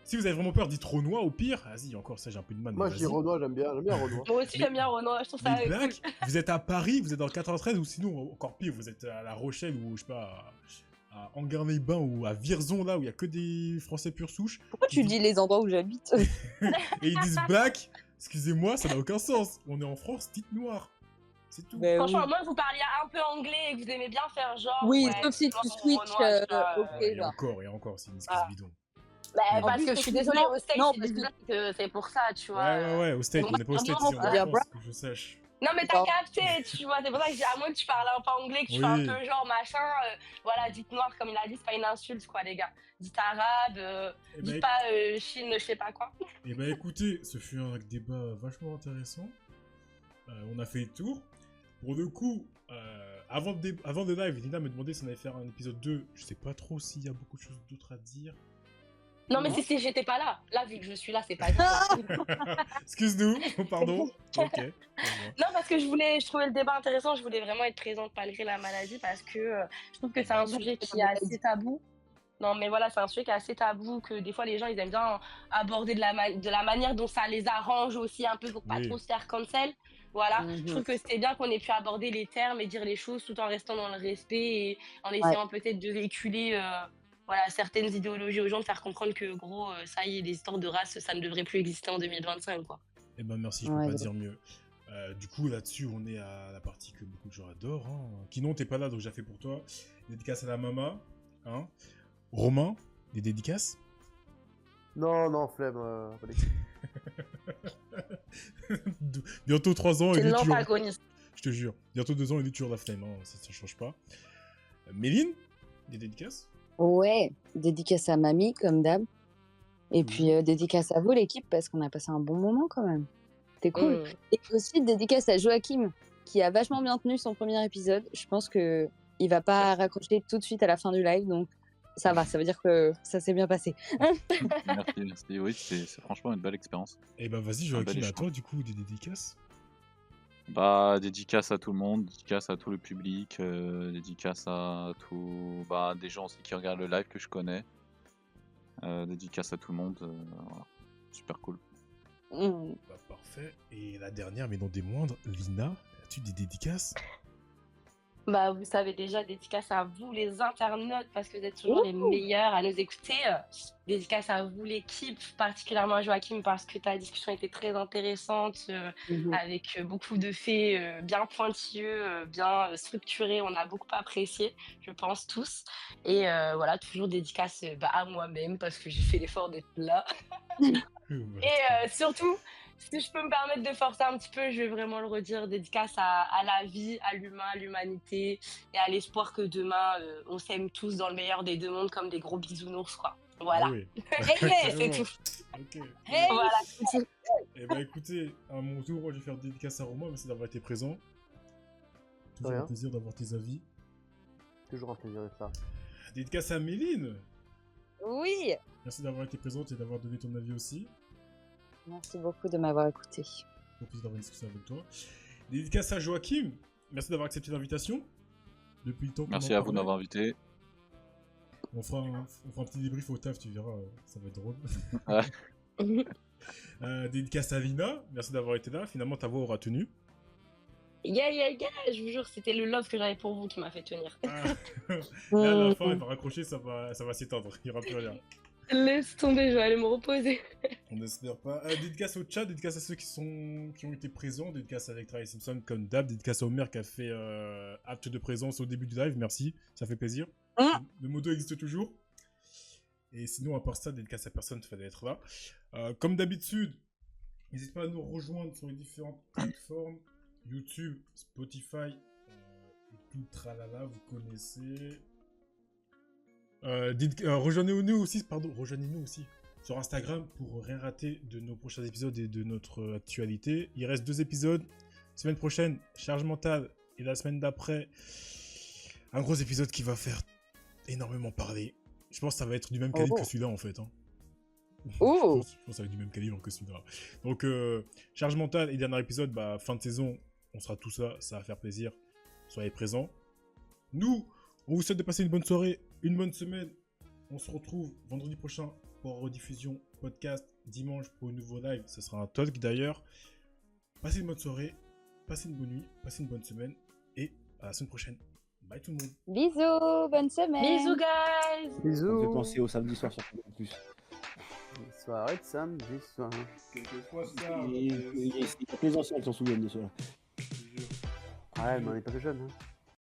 Si vous avez vraiment peur, dites Renoir au pire. Vas-y, encore ça, j'ai un peu de mal. Moi, mais je dis vas-y. Renoir, j'aime bien Renoir. Moi aussi, Mais- j'aime bien Renoir. Je trouve ça Les cool. Blacks, vous êtes à Paris, vous êtes dans le 93, ou sinon, encore pire, vous êtes à La Rochelle, ou je sais pas, à Anguin-les-Bains, ou à Vierzon, là, où il y a que des Français pure souche. pourquoi tu dis les endroits où j'habite Et ils disent black. Excusez-moi, ça n'a aucun sens. On est en France, dites noir. C'est tout. Ben Franchement, oui. moi, vous parliez un peu anglais et que vous aimez bien faire genre. Oui, ouais, sauf si noir tu ou switches, Renoir, tu vois, ok, Ouais, là. et encore, c'est une excuse Ah. bidon. Bah, Mais parce bon. que je suis désolée, Non, au States, non, ils parce disent que- black, c'est pour ça, tu vois. Ouais, au State, moi, on n'est pas au State vraiment, ici, on est dire en France, que je sache. Non, mais t'as Bon. capté, tu vois, c'est pour ça que je dis, à moins que tu parles un peu anglais, que tu fais un Oui. peu genre machin, voilà, dites noir, comme il a dit, c'est pas une insulte, quoi, les gars. Dites arabe, Eh dites ben, pas Chine, je sais pas quoi. Eh ben écoutez, ce fut un débat vachement intéressant. On a fait le tour. Pour le coup, avant le live, Lina me demandait si on allait faire un épisode 2. Je sais pas trop s'il y a beaucoup de choses d'autres à dire. Non, mais Non. si j'étais pas là, là, vu que je suis là, c'est pas grave. Excuse-nous, pardon. Ok. Pour moi. Non, parce que je trouvais le débat intéressant, je voulais vraiment être présente malgré la maladie, parce que je trouve que c'est un sujet qui est assez tabou. Non, mais voilà, c'est un sujet qui est assez tabou, que des fois les gens ils aiment bien aborder de la manière dont ça les arrange aussi, un peu pour pas Oui. trop se faire cancel. Voilà, Mhm. je trouve que c'était bien qu'on ait pu aborder les termes et dire les choses tout en restant dans le respect et en essayant peut-être de véhiculer voilà, certaines idéologies aux gens, de faire comprendre que gros, ça y est, les histoires de race, ça ne devrait plus exister en 2025, quoi. Eh ben merci, je peux Ouais, pas ouais. dire mieux. Du coup, là-dessus, on est à la partie que beaucoup de gens adorent. Hein. Kinon, t'es pas là, donc j'ai fait pour toi. Dédicace à la mama. Hein. Romain, des dédicaces. Non, flemme. Bientôt 3 ans, C'est il est toujours... l'antagoniste. Je te jure. Bientôt 2 ans, il est toujours la flemme. Hein. Ça change pas. Méline, des dédicaces. Ouais, dédicace à mamie, comme d'hab. Et puis dédicace à vous, l'équipe, parce qu'on a passé un bon moment quand même. C'était cool. Et aussi dédicace à Joachim, qui a vachement bien tenu son premier épisode. Je pense que il va pas raccrocher tout de suite à la fin du live, donc ça va, ça veut dire que ça s'est bien passé. Merci. Oui, c'est franchement une belle expérience. Eh ben vas-y, Un bel Joachim, à échange. toi, du coup, des dédicaces. Bah, dédicace à tout le monde, dédicace à tout le public, dédicace à des gens aussi qui regardent le live que je connais. Dédicace à tout le monde, voilà. Super cool. Bah, parfait. Et la dernière, mais non des moindres, Lina, as-tu des dédicaces? Bah, vous savez déjà, dédicace à vous les internautes parce que vous êtes toujours les meilleurs à nous écouter. Dédicace à vous l'équipe, particulièrement à Joachim parce que ta discussion était très intéressante avec beaucoup de faits bien pointilleux, bien structurés. On a beaucoup apprécié, je pense tous. Et voilà, toujours dédicace à moi-même parce que j'ai fait l'effort d'être là. Et surtout, si je peux me permettre de forcer un petit peu, je vais vraiment le redire, dédicace à la vie, à l'humain, à l'humanité et à l'espoir que demain, on s'aime tous dans le meilleur des deux mondes comme des gros bisounours, quoi. Voilà. Ah oui. C'est Carrément. tout. Ok. Voilà, c'est tout. Et bah écoutez, à mon tour, moi je vais faire dédicace à Romain, merci d'avoir été présent. Toujours Rien. un plaisir d'avoir tes avis. Toujours un plaisir d'être là. Dédicace à Méline. Oui. Merci d'avoir été présente et d'avoir donné ton avis aussi. Merci beaucoup de m'avoir écouté. Au plaisir d'avoir une discussion avec toi. Dédicace à Joachim. Merci d'avoir accepté l'invitation. Depuis le temps qu'on Merci en à vous de parlait. m'avoir invité. On fera un petit débrief au taf, tu verras, ça va être drôle. Dédicace à Lina, merci d'avoir été là. Finalement, ta voix aura tenu. Yeah, je vous jure, c'était le love que j'avais pour vous qui m'a fait tenir. Là, à la fin, elle va raccrocher, ça va s'éteindre. Il n'y aura plus rien. Laisse tomber, je vais aller me reposer. On n'espère pas. Dédicace au chat, dédicace à ceux qui ont été présents, dédicace à Electra et Simpson comme d'hab, dédicace à Omer qui a fait acte de présence au début du live, merci, ça fait plaisir. Le moto existe toujours. Et sinon, à part ça, dédicace à personne, il fallait être là. Comme d'habitude, n'hésitez pas à nous rejoindre sur les différentes plateformes, YouTube, Spotify, et tout le tralala, vous connaissez. Rejoignez-nous aussi sur Instagram pour rien rater de nos prochains épisodes et de notre actualité. Il reste 2 épisodes. Semaine prochaine, charge mentale. Et la semaine d'après, un gros épisode qui va faire énormément parler. Je pense que ça va être du même calibre que celui-là en fait. Hein. Je pense que ça va être du même calibre que celui-là. Donc, charge mentale et dernier épisode, fin de saison, on sera tout ça. Ça va faire plaisir. Soyez présents. Nous, on vous souhaite de passer une bonne soirée, une bonne semaine. On se retrouve vendredi prochain pour rediffusion podcast. Dimanche pour un nouveau live. Ce sera un talk d'ailleurs. Passez une bonne soirée, passez une bonne nuit, passez une bonne semaine. Et à la semaine prochaine. Bye tout le monde. Bisous, bonne semaine. Bisous, guys. Ça me fait Bisous. penser au samedi soir sur en plus. Soirée de samedi soir. Quelquefois ça. Il y a que les anciens qui s'en souviennent de cela. Ouais, mais on n'est pas que jeunes. Hein.